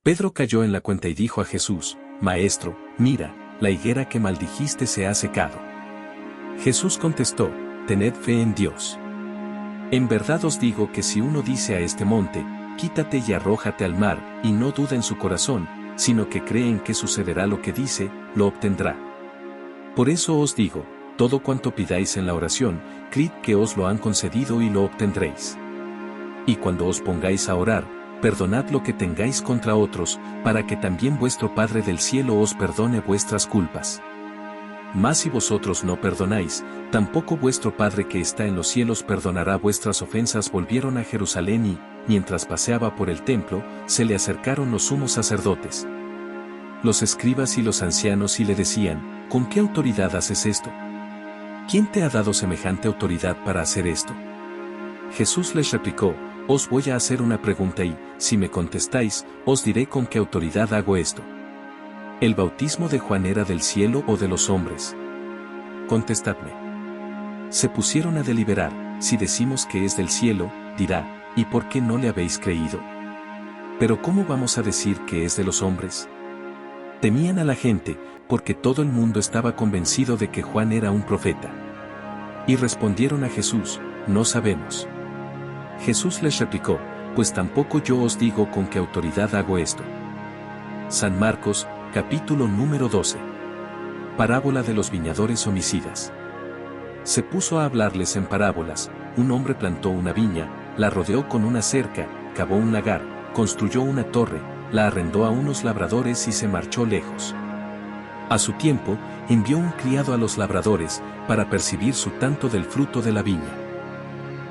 Pedro cayó en la cuenta y dijo a Jesús, Maestro, mira, la higuera que maldijiste se ha secado. Jesús contestó, tened fe en Dios. En verdad os digo que si uno dice a este monte, quítate y arrójate al mar, y no duda en su corazón, sino que cree en que sucederá lo que dice, lo obtendrá. Por eso os digo, todo cuanto pidáis en la oración, creed que os lo han concedido y lo obtendréis. Y cuando os pongáis a orar, perdonad lo que tengáis contra otros, para que también vuestro Padre del cielo os perdone vuestras culpas. Mas si vosotros no perdonáis, tampoco vuestro Padre que está en los cielos perdonará vuestras ofensas. Volvieron a Jerusalén y, mientras paseaba por el templo, se le acercaron los sumos sacerdotes, los escribas y los ancianos y le decían, ¿con qué autoridad haces esto? ¿Quién te ha dado semejante autoridad para hacer esto? Jesús les replicó, os voy a hacer una pregunta y, si me contestáis, os diré con qué autoridad hago esto. ¿El bautismo de Juan era del cielo o de los hombres? Contestadme. Se pusieron a deliberar, si decimos que es del cielo, dirá, ¿y por qué no le habéis creído? Pero ¿cómo vamos a decir que es de los hombres? Temían a la gente, porque todo el mundo estaba convencido de que Juan era un profeta. Y respondieron a Jesús, no sabemos. Jesús les replicó, pues tampoco yo os digo con qué autoridad hago esto. San Marcos, capítulo número 12. Parábola de los viñadores homicidas. Se puso a hablarles en parábolas, un hombre plantó una viña, la rodeó con una cerca, cavó un lagar, construyó una torre, la arrendó a unos labradores y se marchó lejos. A su tiempo, envió un criado a los labradores, para percibir su tanto del fruto de la viña.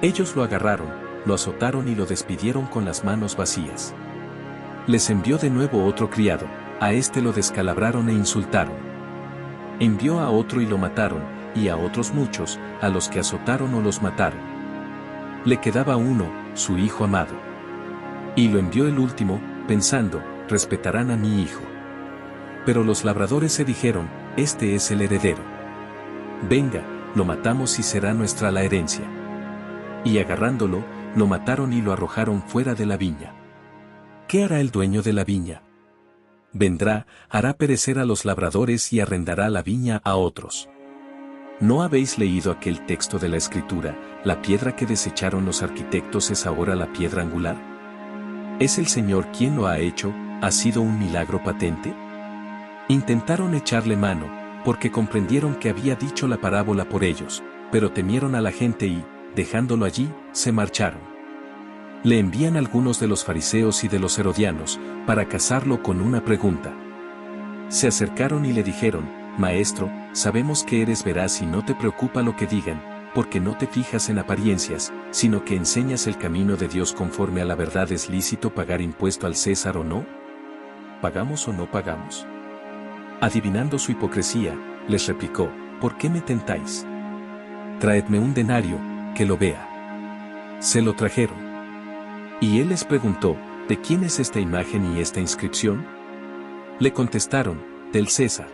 Ellos lo agarraron, lo azotaron y lo despidieron con las manos vacías. Les envió de nuevo otro criado, a este lo descalabraron e insultaron. Envió a otro y lo mataron, y a otros muchos, a los que azotaron o los mataron. Le quedaba uno, su hijo amado. Y lo envió el último, pensando, respetarán a mi hijo. Pero los labradores se dijeron, este es el heredero. Venga, lo matamos y será nuestra la herencia. Y agarrándolo, lo mataron y lo arrojaron fuera de la viña. ¿Qué hará el dueño de la viña? Vendrá, hará perecer a los labradores y arrendará la viña a otros. ¿No habéis leído aquel texto de la Escritura, la piedra que desecharon los arquitectos es ahora la piedra angular? ¿Es el Señor quien lo ha hecho? ¿Ha sido un milagro patente? Intentaron echarle mano, porque comprendieron que había dicho la parábola por ellos, pero temieron a la gente y, dejándolo allí, se marcharon. Le envían algunos de los fariseos y de los herodianos, para casarlo con una pregunta. Se acercaron y le dijeron, Maestro, sabemos que eres veraz y no te preocupa lo que digan, porque no te fijas en apariencias, sino que enseñas el camino de Dios conforme a la verdad. ¿Es lícito pagar impuesto al César o no? ¿Pagamos o no pagamos? Adivinando su hipocresía, les replicó, ¿por qué me tentáis? Traedme un denario, que lo vea. Se lo trajeron. Y él les preguntó, ¿de quién es esta imagen y esta inscripción? Le contestaron, del César.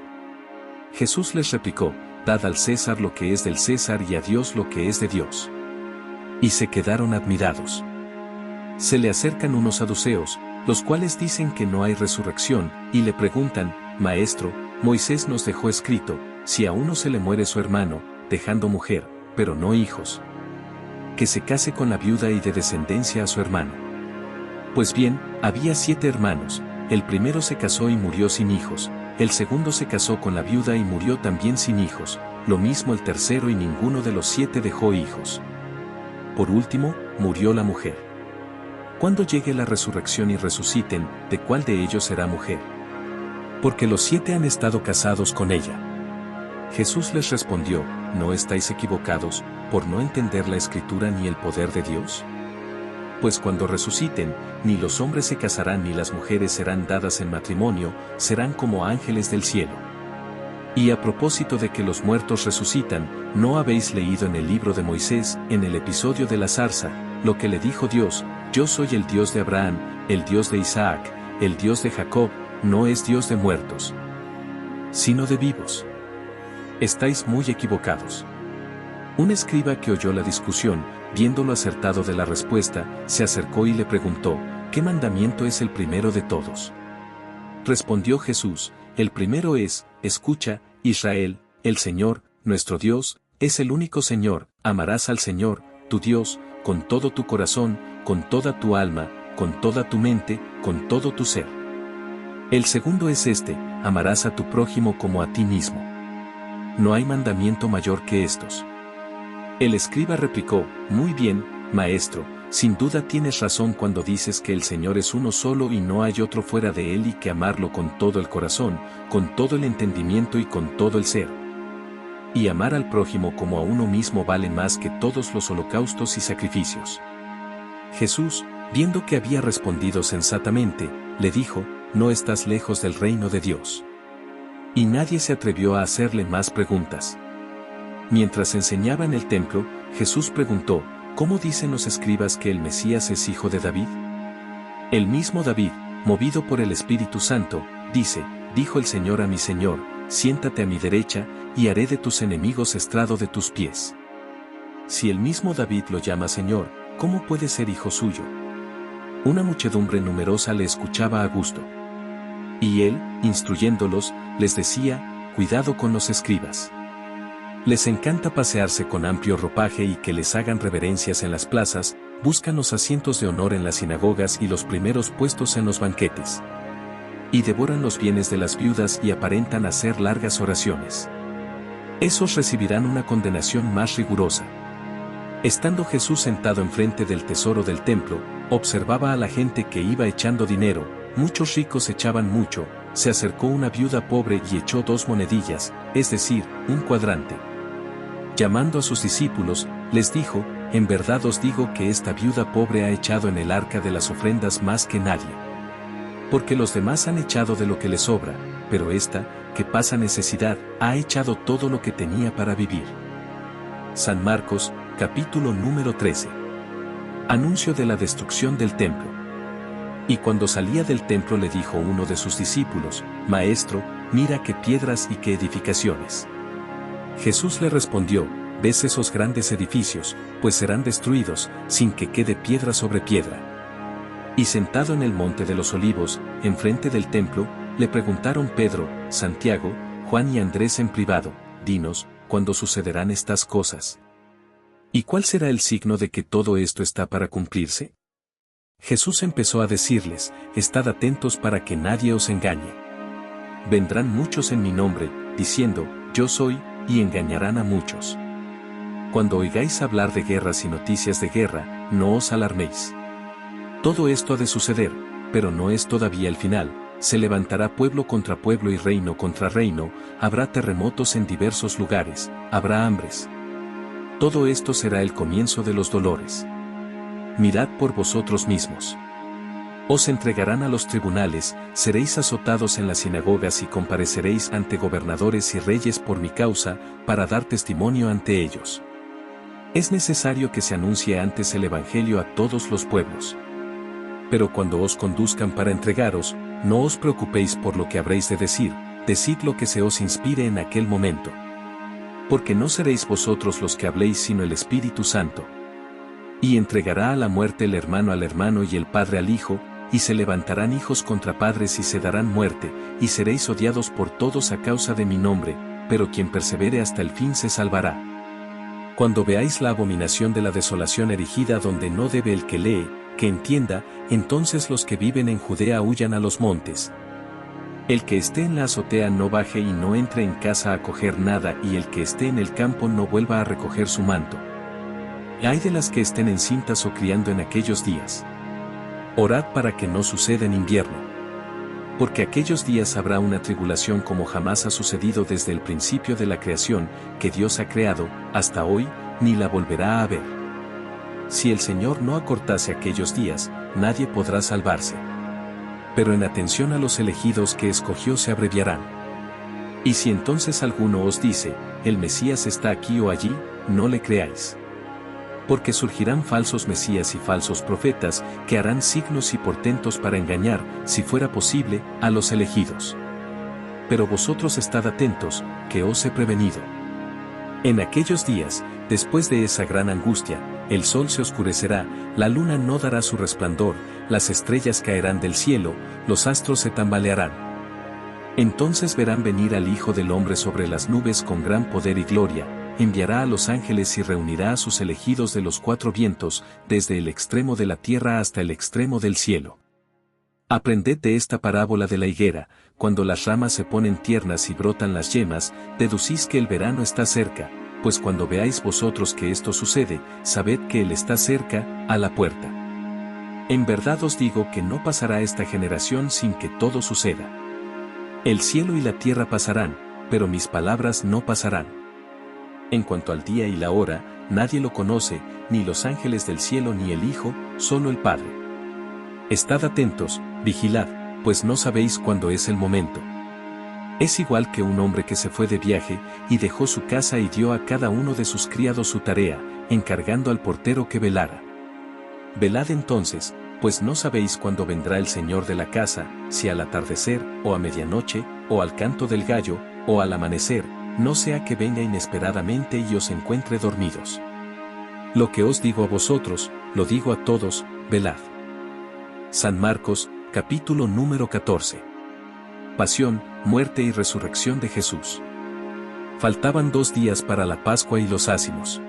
Jesús les replicó, dad al César lo que es del César y a Dios lo que es de Dios. Y se quedaron admirados. Se le acercan unos saduceos, los cuales dicen que no hay resurrección, y le preguntan, Maestro, Moisés nos dejó escrito, si a uno se le muere su hermano, dejando mujer, pero no hijos, que se case con la viuda y de descendencia a su hermano. Pues bien, había 7 hermanos, el primero se casó y murió sin hijos, el segundo se casó con la viuda y murió también sin hijos, lo mismo el tercero y ninguno de los 7 dejó hijos. Por último, murió la mujer. Cuando llegue la resurrección y resuciten, ¿de cuál de ellos será mujer? Porque los 7 han estado casados con ella. Jesús les respondió, ¿no estáis equivocados, por no entender la Escritura ni el poder de Dios? Pues cuando resuciten, ni los hombres se casarán ni las mujeres serán dadas en matrimonio, serán como ángeles del cielo. Y a propósito de que los muertos resucitan, ¿no habéis leído en el libro de Moisés, en el episodio de la zarza, lo que le dijo Dios, yo soy el Dios de Abraham, el Dios de Isaac, el Dios de Jacob, no es Dios de muertos, sino de vivos? Estáis muy equivocados. Un escriba que oyó la discusión, viendo lo acertado de la respuesta, se acercó y le preguntó, ¿qué mandamiento es el primero de todos? Respondió Jesús, el primero es, escucha, Israel, el Señor, nuestro Dios, es el único Señor, amarás al Señor, tu Dios, con todo tu corazón, con toda tu alma, con toda tu mente, con todo tu ser. El segundo es este, amarás a tu prójimo como a ti mismo. No hay mandamiento mayor que estos. El escriba replicó, muy bien, maestro, sin duda tienes razón cuando dices que el Señor es uno solo y no hay otro fuera de él y que amarlo con todo el corazón, con todo el entendimiento y con todo el ser. Y amar al prójimo como a uno mismo vale más que todos los holocaustos y sacrificios. Jesús, viendo que había respondido sensatamente, le dijo, no estás lejos del reino de Dios. Y nadie se atrevió a hacerle más preguntas. Mientras enseñaba en el templo, Jesús preguntó, ¿cómo dicen los escribas que el Mesías es hijo de David? El mismo David, movido por el Espíritu Santo, dice, dijo el Señor a mi Señor, siéntate a mi derecha, y haré de tus enemigos estrado de tus pies. Si el mismo David lo llama Señor, ¿cómo puede ser hijo suyo? Una muchedumbre numerosa le escuchaba a gusto. Y él, instruyéndolos, les decía, cuidado con los escribas. Les encanta pasearse con amplio ropaje y que les hagan reverencias en las plazas, buscan los asientos de honor en las sinagogas y los primeros puestos en los banquetes. Y devoran los bienes de las viudas y aparentan hacer largas oraciones. Esos recibirán una condenación más rigurosa. Estando Jesús sentado enfrente del tesoro del templo, observaba a la gente que iba echando dinero, muchos ricos echaban mucho, se acercó una viuda pobre y echó 2 monedillas, es decir, un cuadrante. Llamando a sus discípulos, les dijo, en verdad os digo que esta viuda pobre ha echado en el arca de las ofrendas más que nadie. Porque los demás han echado de lo que les sobra, pero esta, que pasa necesidad, ha echado todo lo que tenía para vivir. San Marcos, capítulo número 13. Anuncio de la destrucción del templo. Y cuando salía del templo le dijo uno de sus discípulos, Maestro, mira qué piedras y qué edificaciones. Jesús le respondió, ¿ves esos grandes edificios? Pues serán destruidos, sin que quede piedra sobre piedra. Y sentado en el monte de los olivos, enfrente del templo, le preguntaron Pedro, Santiago, Juan y Andrés en privado, dinos, ¿cuándo sucederán estas cosas? ¿Y cuál será el signo de que todo esto está para cumplirse? Jesús empezó a decirles, estad atentos para que nadie os engañe. Vendrán muchos en mi nombre, diciendo, yo soy, y engañarán a muchos. Cuando oigáis hablar de guerras y noticias de guerra, no os alarméis. Todo esto ha de suceder, pero no es todavía el final, se levantará pueblo contra pueblo y reino contra reino, habrá terremotos en diversos lugares, habrá hambres. Todo esto será el comienzo de los dolores. Mirad por vosotros mismos. Os entregarán a los tribunales, seréis azotados en las sinagogas y compareceréis ante gobernadores y reyes por mi causa, para dar testimonio ante ellos. Es necesario que se anuncie antes el Evangelio a todos los pueblos. Pero cuando os conduzcan para entregaros, no os preocupéis por lo que habréis de decir, decid lo que se os inspire en aquel momento. Porque no seréis vosotros los que habléis sino el Espíritu Santo. Y entregará a la muerte el hermano al hermano y el padre al hijo, y se levantarán hijos contra padres y se darán muerte, y seréis odiados por todos a causa de mi nombre, pero quien persevere hasta el fin se salvará. Cuando veáis la abominación de la desolación erigida donde no debe el que lee, que entienda, entonces los que viven en Judea huyan a los montes. El que esté en la azotea no baje y no entre en casa a coger nada, y el que esté en el campo no vuelva a recoger su manto. Ay de las que estén encintas o criando en aquellos días. Orad para que no suceda en invierno. Porque aquellos días habrá una tribulación como jamás ha sucedido desde el principio de la creación, que Dios ha creado, hasta hoy, ni la volverá a haber. Si el Señor no acortase aquellos días, nadie podrá salvarse. Pero en atención a los elegidos que escogió se abreviarán. Y si entonces alguno os dice, el Mesías está aquí o allí, no le creáis. Porque surgirán falsos mesías y falsos profetas, que harán signos y portentos para engañar, si fuera posible, a los elegidos. Pero vosotros estad atentos, que os he prevenido. En aquellos días, después de esa gran angustia, el sol se oscurecerá, la luna no dará su resplandor, las estrellas caerán del cielo, los astros se tambalearán. Entonces verán venir al Hijo del Hombre sobre las nubes con gran poder y gloria. Enviará a los ángeles y reunirá a sus elegidos de los cuatro vientos, desde el extremo de la tierra hasta el extremo del cielo. Aprended de esta parábola de la higuera: cuando las ramas se ponen tiernas y brotan las yemas, deducís que el verano está cerca, pues cuando veáis vosotros que esto sucede, sabed que él está cerca, a la puerta. En verdad os digo que no pasará esta generación sin que todo suceda. El cielo y la tierra pasarán, pero mis palabras no pasarán. En cuanto al día y la hora, nadie lo conoce, ni los ángeles del cielo ni el Hijo, solo el Padre. Estad atentos, vigilad, pues no sabéis cuándo es el momento. Es igual que un hombre que se fue de viaje, y dejó su casa y dio a cada uno de sus criados su tarea, encargando al portero que velara. Velad entonces, pues no sabéis cuándo vendrá el Señor de la casa, si al atardecer, o a medianoche, o al canto del gallo, o al amanecer, no sea que venga inesperadamente y os encuentre dormidos. Lo que os digo a vosotros, lo digo a todos, velad. San Marcos, capítulo número 14. Pasión, muerte y resurrección de Jesús. Faltaban 2 días para la Pascua y los ácimos.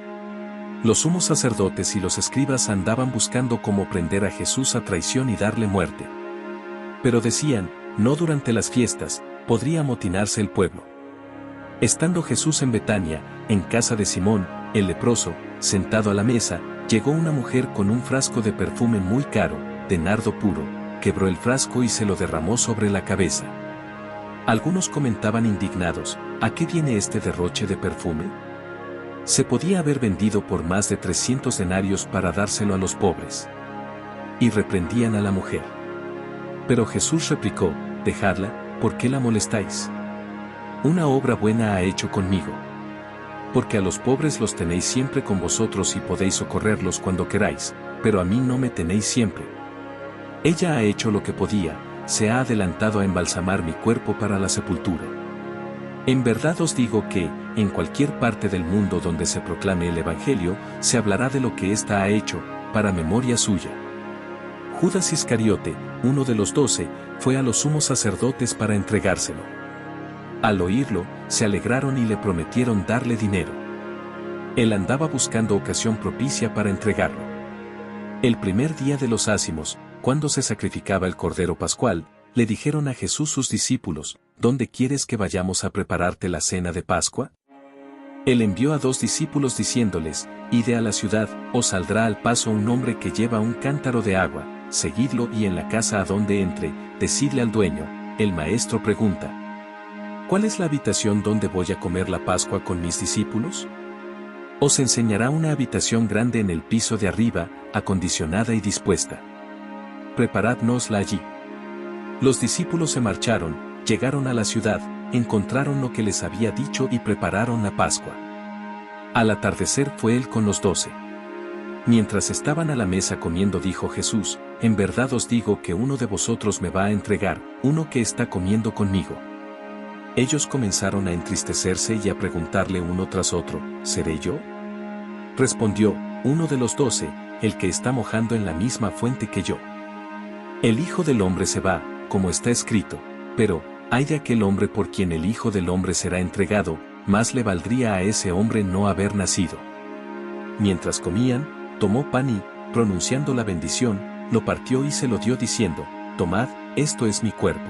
Los sumos sacerdotes y los escribas andaban buscando cómo prender a Jesús a traición y darle muerte. Pero decían, no durante las fiestas, podría amotinarse el pueblo. Estando Jesús en Betania, en casa de Simón, el leproso, sentado a la mesa, llegó una mujer con un frasco de perfume muy caro, de nardo puro, quebró el frasco y se lo derramó sobre la cabeza. Algunos comentaban indignados, ¿a qué viene este derroche de perfume? Se podía haber vendido por más de 300 denarios para dárselo a los pobres. Y reprendían a la mujer. Pero Jesús replicó, dejadla, ¿por qué la molestáis? Una obra buena ha hecho conmigo. Porque a los pobres los tenéis siempre con vosotros y podéis socorrerlos cuando queráis, pero a mí no me tenéis siempre. Ella ha hecho lo que podía, se ha adelantado a embalsamar mi cuerpo para la sepultura. En verdad os digo que, en cualquier parte del mundo donde se proclame el Evangelio, se hablará de lo que ésta ha hecho, para memoria suya. Judas Iscariote, uno de los 12, fue a los sumos sacerdotes para entregárselo. Al oírlo, se alegraron y le prometieron darle dinero. Él andaba buscando ocasión propicia para entregarlo. El primer día de los ácimos, cuando se sacrificaba el Cordero Pascual, le dijeron a Jesús sus discípulos, ¿dónde quieres que vayamos a prepararte la cena de Pascua? Él envió a 2 discípulos diciéndoles, id a la ciudad, os saldrá al paso un hombre que lleva un cántaro de agua, seguidlo y en la casa a donde entre, decidle al dueño, el maestro pregunta, ¿cuál es la habitación donde voy a comer la Pascua con mis discípulos? Os enseñará una habitación grande en el piso de arriba, acondicionada y dispuesta. Preparádnosla allí. Los discípulos se marcharon, llegaron a la ciudad, encontraron lo que les había dicho y prepararon la Pascua. Al atardecer fue él con los 12. Mientras estaban a la mesa comiendo dijo Jesús, en verdad os digo que uno de vosotros me va a entregar, uno que está comiendo conmigo. Ellos comenzaron a entristecerse y a preguntarle uno tras otro, ¿seré yo? Respondió, uno de los 12, el que está mojando en la misma fuente que yo. El Hijo del Hombre se va, como está escrito, pero, ay de aquel hombre por quien el Hijo del Hombre será entregado, más le valdría a ese hombre no haber nacido. Mientras comían, tomó pan y, pronunciando la bendición, lo partió y se lo dio diciendo, tomad, esto es mi cuerpo.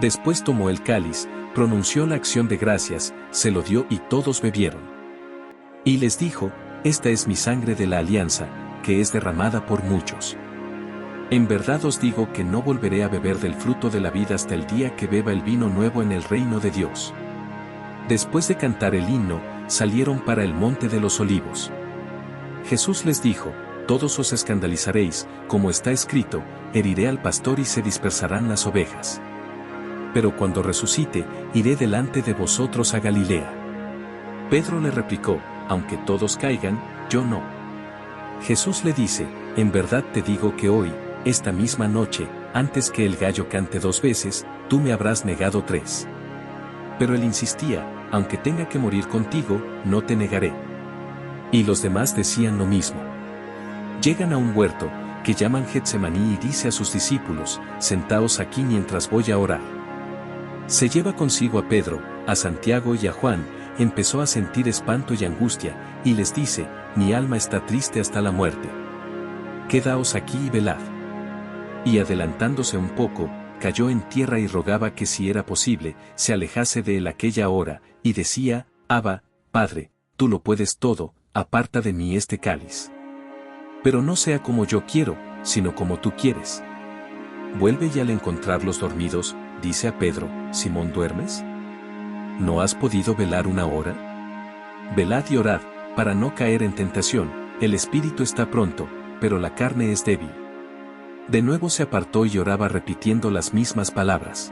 Después tomó el cáliz, pronunció la acción de gracias, se lo dio y todos bebieron. Y les dijo, esta es mi sangre de la alianza, que es derramada por muchos. En verdad os digo que no volveré a beber del fruto de la vida hasta el día que beba el vino nuevo en el reino de Dios. Después de cantar el himno, salieron para el monte de los olivos. Jesús les dijo, todos os escandalizaréis, como está escrito, heriré al pastor y se dispersarán las ovejas. Pero cuando resucite, iré delante de vosotros a Galilea. Pedro le replicó, aunque todos caigan, yo no. Jesús le dice, en verdad te digo que hoy, esta misma noche, antes que el gallo cante 2 veces, tú me habrás negado 3. Pero él insistía, aunque tenga que morir contigo, no te negaré. Y los demás decían lo mismo. Llegan a un huerto, que llaman Getsemaní y dice a sus discípulos, sentaos aquí mientras voy a orar. Se lleva consigo a Pedro, a Santiago y a Juan, empezó a sentir espanto y angustia, y les dice, mi alma está triste hasta la muerte. Quedaos aquí y velad. Y adelantándose un poco, cayó en tierra y rogaba que si era posible, se alejase de él aquella hora, y decía, Abba, Padre, tú lo puedes todo, aparta de mí este cáliz. Pero no sea como yo quiero, sino como tú quieres. Vuelve y al encontrarlos dormidos, dice a Pedro, Simón, ¿duermes? ¿No has podido velar una hora? Velad y orad, para no caer en tentación, el espíritu está pronto, pero la carne es débil. De nuevo se apartó y oraba repitiendo las mismas palabras.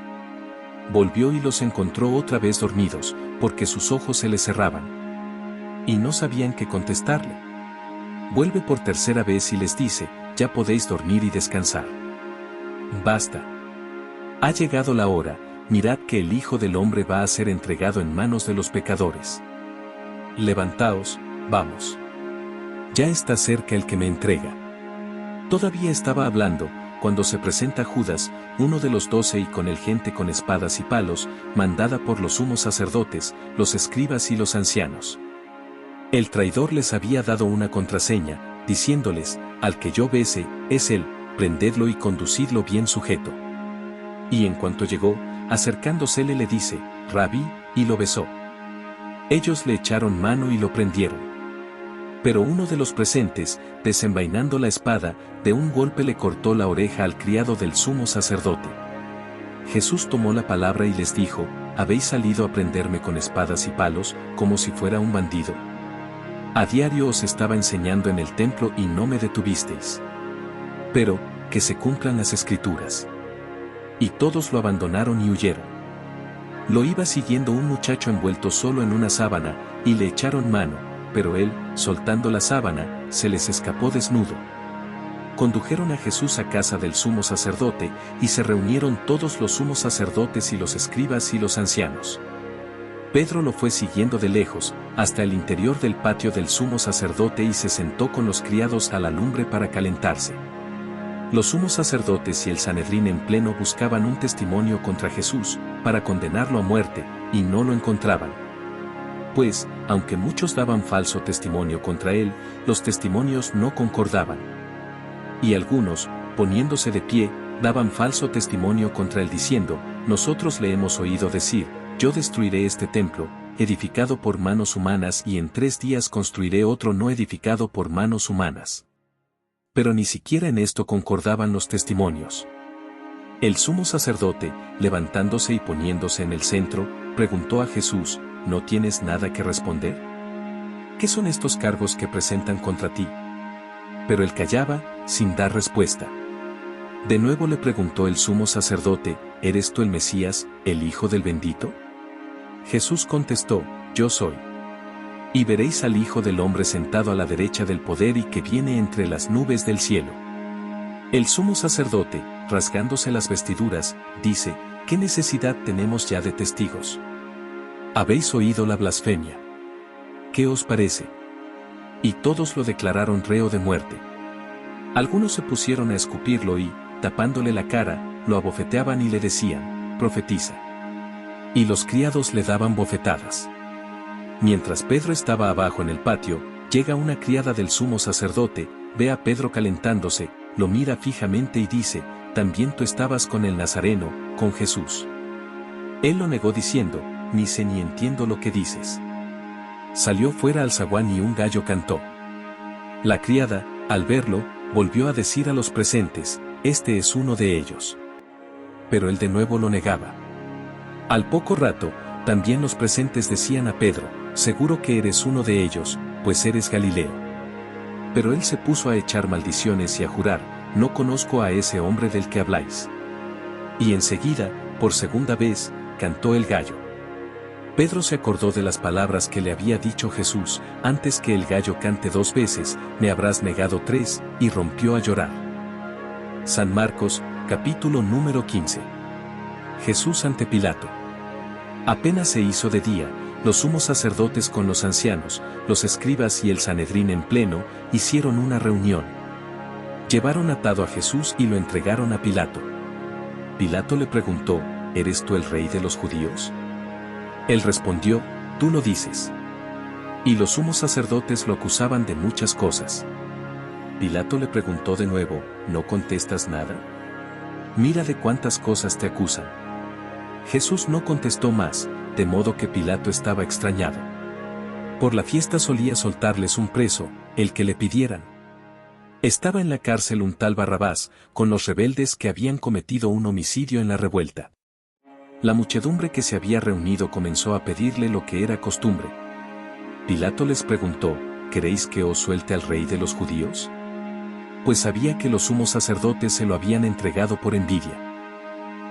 Volvió y los encontró otra vez dormidos, porque sus ojos se les cerraban. Y no sabían qué contestarle. Vuelve por tercera vez y les dice, ya podéis dormir y descansar. Basta. Ha llegado la hora, mirad que el Hijo del Hombre va a ser entregado en manos de los pecadores. Levantaos, vamos. Ya está cerca el que me entrega. Todavía estaba hablando, cuando se presenta Judas, uno de los 12 y con él gente con espadas y palos, mandada por los sumos sacerdotes, los escribas y los ancianos. El traidor les había dado una contraseña, diciéndoles, al que yo bese, es él, prendedlo y conducidlo bien sujeto. Y en cuanto llegó, acercándosele le dice, Rabí, y lo besó. Ellos le echaron mano y lo prendieron. Pero uno de los presentes, desenvainando la espada, de un golpe le cortó la oreja al criado del sumo sacerdote. Jesús tomó la palabra y les dijo, ¿habéis salido a prenderme con espadas y palos, como si fuera un bandido? A diario os estaba enseñando en el templo y no me detuvisteis. Pero, que se cumplan las escrituras. Y todos lo abandonaron y huyeron. Lo iba siguiendo un muchacho envuelto solo en una sábana, y le echaron mano, pero él, soltando la sábana, se les escapó desnudo. Condujeron a Jesús a casa del sumo sacerdote, y se reunieron todos los sumos sacerdotes y los escribas y los ancianos. Pedro lo fue siguiendo de lejos, hasta el interior del patio del sumo sacerdote y se sentó con los criados a la lumbre para calentarse. Los sumos sacerdotes y el Sanedrín en pleno buscaban un testimonio contra Jesús, para condenarlo a muerte, y no lo encontraban. Pues, aunque muchos daban falso testimonio contra él, los testimonios no concordaban. Y algunos, poniéndose de pie, daban falso testimonio contra él diciendo, nosotros le hemos oído decir, yo destruiré este templo, edificado por manos humanas y en 3 días construiré otro no edificado por manos humanas. Pero ni siquiera en esto concordaban los testimonios. El sumo sacerdote, levantándose y poniéndose en el centro, preguntó a Jesús, ¿no tienes nada que responder? ¿Qué son estos cargos que presentan contra ti? Pero él callaba, sin dar respuesta. De nuevo le preguntó el sumo sacerdote, ¿eres tú el Mesías, el Hijo del Bendito? Jesús contestó, yo soy. Y veréis al Hijo del Hombre sentado a la derecha del poder y que viene entre las nubes del cielo. El sumo sacerdote, rasgándose las vestiduras, dice, ¿qué necesidad tenemos ya de testigos? ¿Habéis oído la blasfemia? ¿Qué os parece? Y todos lo declararon reo de muerte. Algunos se pusieron a escupirlo y, tapándole la cara, lo abofeteaban y le decían, profetiza. Y los criados le daban bofetadas. Mientras Pedro estaba abajo en el patio, llega una criada del sumo sacerdote, ve a Pedro calentándose, lo mira fijamente y dice, también tú estabas con el Nazareno, con Jesús. Él lo negó diciendo, ni sé ni entiendo lo que dices. Salió fuera al zaguán y un gallo cantó. La criada, al verlo, volvió a decir a los presentes, este es uno de ellos. Pero él de nuevo lo negaba. Al poco rato, también los presentes decían a Pedro, seguro que eres uno de ellos, pues eres Galileo. Pero él se puso a echar maldiciones y a jurar, no conozco a ese hombre del que habláis. Y enseguida, por segunda vez, cantó el gallo. Pedro se acordó de las palabras que le había dicho Jesús, antes que el gallo cante 2 veces, me habrás negado 3, y rompió a llorar. San Marcos, capítulo número 15. Jesús ante Pilato. Apenas se hizo de día, los sumos sacerdotes con los ancianos, los escribas y el Sanedrín en pleno, hicieron una reunión. Llevaron atado a Jesús y lo entregaron a Pilato. Pilato le preguntó, ¿eres tú el rey de los judíos? Él respondió, tú lo dices. Y los sumos sacerdotes lo acusaban de muchas cosas. Pilato le preguntó de nuevo, ¿no contestas nada? Mira de cuántas cosas te acusan. Jesús no contestó más, de modo que Pilato estaba extrañado. Por la fiesta solía soltarles un preso, el que le pidieran. Estaba en la cárcel un tal Barrabás, con los rebeldes que habían cometido un homicidio en la revuelta. La muchedumbre que se había reunido comenzó a pedirle lo que era costumbre. Pilato les preguntó, ¿queréis que os suelte al rey de los judíos? Pues sabía que los sumos sacerdotes se lo habían entregado por envidia.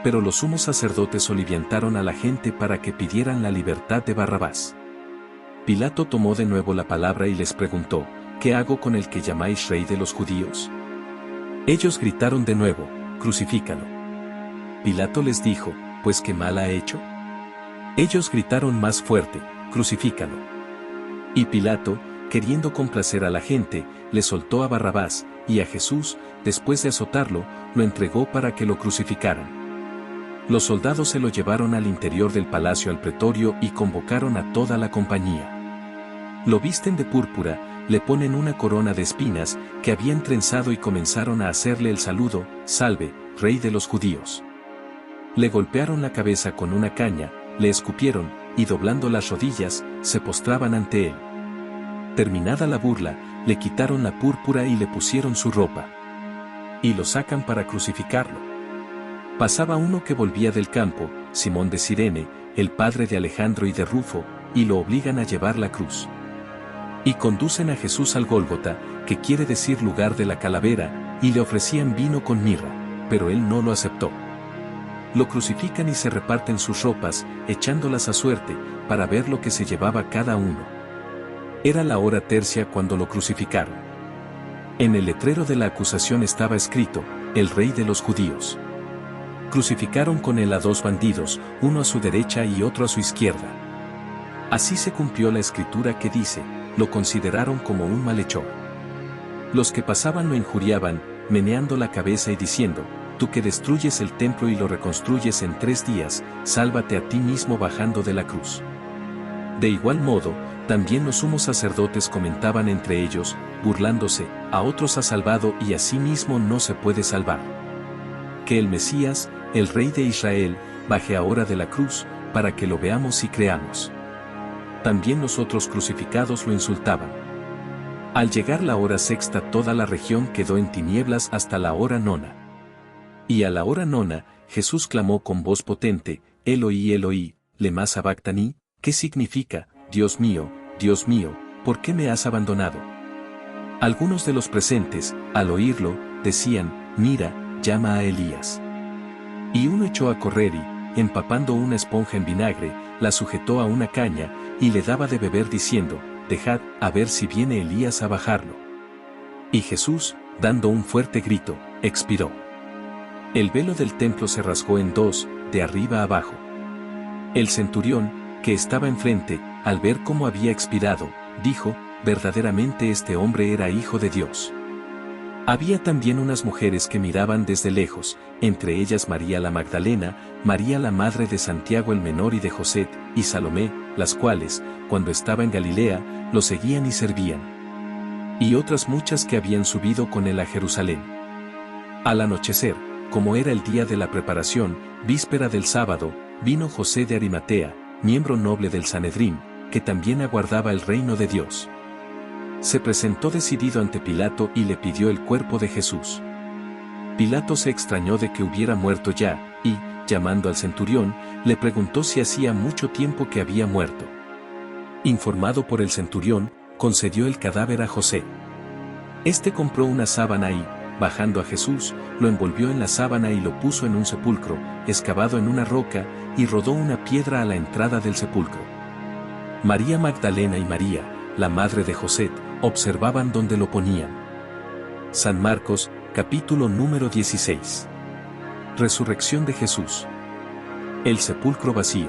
Pero los sumos sacerdotes soliviantaron a la gente para que pidieran la libertad de Barrabás. Pilato tomó de nuevo la palabra y les preguntó, ¿qué hago con el que llamáis rey de los judíos? Ellos gritaron de nuevo, crucifícalo. Pilato les dijo, ¿pues qué mal ha hecho? Ellos gritaron más fuerte, crucifícalo. Y Pilato, queriendo complacer a la gente, le soltó a Barrabás, y a Jesús, después de azotarlo, lo entregó para que lo crucificaran. Los soldados se lo llevaron al interior del palacio al pretorio y convocaron a toda la compañía. Lo visten de púrpura, le ponen una corona de espinas que habían trenzado y comenzaron a hacerle el saludo, salve, rey de los judíos. Le golpearon la cabeza con una caña, le escupieron, y doblando las rodillas, se postraban ante él. Terminada la burla, le quitaron la púrpura y le pusieron su ropa. Y lo sacan para crucificarlo. Pasaba uno que volvía del campo, Simón de Cirene, el padre de Alejandro y de Rufo, y lo obligan a llevar la cruz. Y conducen a Jesús al Gólgota, que quiere decir lugar de la calavera, y le ofrecían vino con mirra, pero él no lo aceptó. Lo crucifican y se reparten sus ropas, echándolas a suerte, para ver lo que se llevaba cada uno. Era la hora tercia cuando lo crucificaron. En el letrero de la acusación estaba escrito, el rey de los judíos. Crucificaron con él a 2 bandidos, uno a su derecha y otro a su izquierda. Así se cumplió la escritura que dice, lo consideraron como un malhechor. Los que pasaban lo injuriaban, meneando la cabeza y diciendo, tú que destruyes el templo y lo reconstruyes en 3 días, sálvate a ti mismo bajando de la cruz. De igual modo, también los sumos sacerdotes comentaban entre ellos, burlándose, a otros ha salvado y a sí mismo no se puede salvar. Que el Mesías, el Rey de Israel, baje ahora de la cruz, para que lo veamos y creamos. También los otros crucificados lo insultaban. Al llegar la hora sexta toda la región quedó en tinieblas hasta la hora 9. Y a la hora 9, Jesús clamó con voz potente, Eloi, Eloi, lema sabactani, ¿qué significa, Dios mío, ¿por qué me has abandonado? Algunos de los presentes, al oírlo, decían, mira, llama a Elías. Y uno echó a correr y, empapando una esponja en vinagre, la sujetó a una caña, y le daba de beber diciendo, dejad, a ver si viene Elías a bajarlo. Y Jesús, dando un fuerte grito, expiró. El velo del templo se rasgó en dos, de arriba a abajo. El centurión, que estaba enfrente, al ver cómo había expirado, dijo, verdaderamente este hombre era hijo de Dios. Había también unas mujeres que miraban desde lejos, entre ellas María la Magdalena, María la madre de Santiago el menor y de José, y Salomé, las cuales, cuando estaba en Galilea, lo seguían y servían. Y otras muchas que habían subido con él a Jerusalén. Al anochecer, como era el día de la preparación, víspera del sábado, vino José de Arimatea, miembro noble del Sanedrín, que también aguardaba el reino de Dios. Se presentó decidido ante Pilato y le pidió el cuerpo de Jesús. Pilato se extrañó de que hubiera muerto ya, y, llamando al centurión, le preguntó si hacía mucho tiempo que había muerto. Informado por el centurión, concedió el cadáver a José. Este compró una sábana y, bajando a Jesús, lo envolvió en la sábana y lo puso en un sepulcro, excavado en una roca, y rodó una piedra a la entrada del sepulcro. María Magdalena y María, la madre de José, observaban donde lo ponían. San Marcos, capítulo número 16. Resurrección de Jesús. El sepulcro vacío.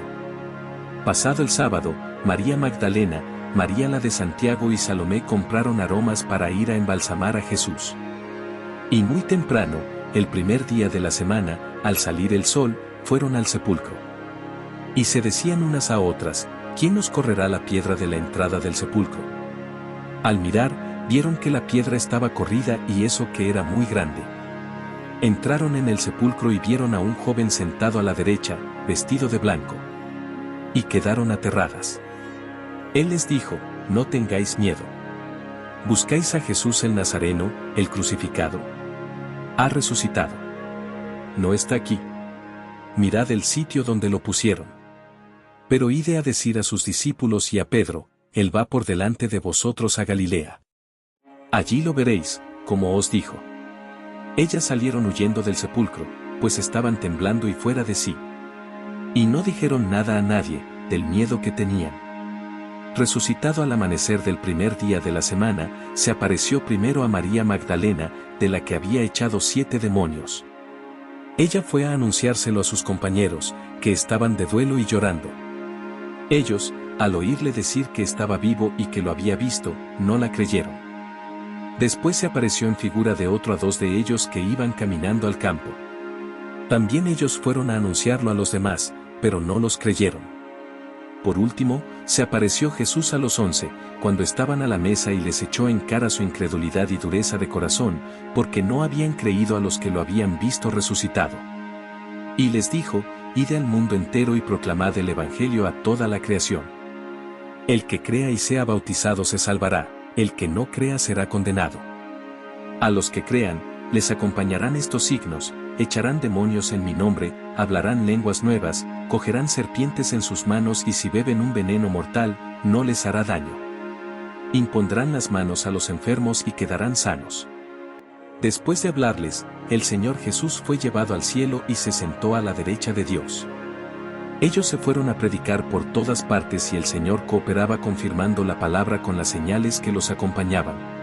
Pasado el sábado, María Magdalena, María la de Santiago y Salomé compraron aromas para ir a embalsamar a Jesús. Y muy temprano, el primer día de la semana, al salir el sol, fueron al sepulcro. Y se decían unas a otras, ¿quién nos correrá la piedra de la entrada del sepulcro? Al mirar, vieron que la piedra estaba corrida y eso que era muy grande. Entraron en el sepulcro y vieron a un joven sentado a la derecha, vestido de blanco. Y quedaron aterradas. Él les dijo, no tengáis miedo. ¿Buscáis a Jesús el Nazareno, el crucificado? Ha resucitado. No está aquí. Mirad el sitio donde lo pusieron. Pero ide a decir a sus discípulos y a Pedro, Él va por delante de vosotros a Galilea. Allí lo veréis, como os dijo. Ellas salieron huyendo del sepulcro, pues estaban temblando y fuera de sí. Y no dijeron nada a nadie, del miedo que tenían. Resucitado al amanecer del primer día de la semana, se apareció primero a María Magdalena, de la que había echado 7 demonios. Ella fue a anunciárselo a sus compañeros, que estaban de duelo y llorando. Ellos, al oírle decir que estaba vivo y que lo había visto, no la creyeron. Después se apareció en figura de otro a 2 de ellos que iban caminando al campo. También ellos fueron a anunciarlo a los demás, pero no los creyeron. Por último, se apareció Jesús a los 11, cuando estaban a la mesa y les echó en cara su incredulidad y dureza de corazón, porque no habían creído a los que lo habían visto resucitado. Y les dijo, id al mundo entero y proclamad el Evangelio a toda la creación. El que crea y sea bautizado se salvará, el que no crea será condenado. A los que crean, les acompañarán estos signos, echarán demonios en mi nombre, hablarán lenguas nuevas, cogerán serpientes en sus manos y si beben un veneno mortal, no les hará daño. Impondrán las manos a los enfermos y quedarán sanos. Después de hablarles, el Señor Jesús fue llevado al cielo y se sentó a la derecha de Dios. Ellos se fueron a predicar por todas partes y el Señor cooperaba confirmando la palabra con las señales que los acompañaban.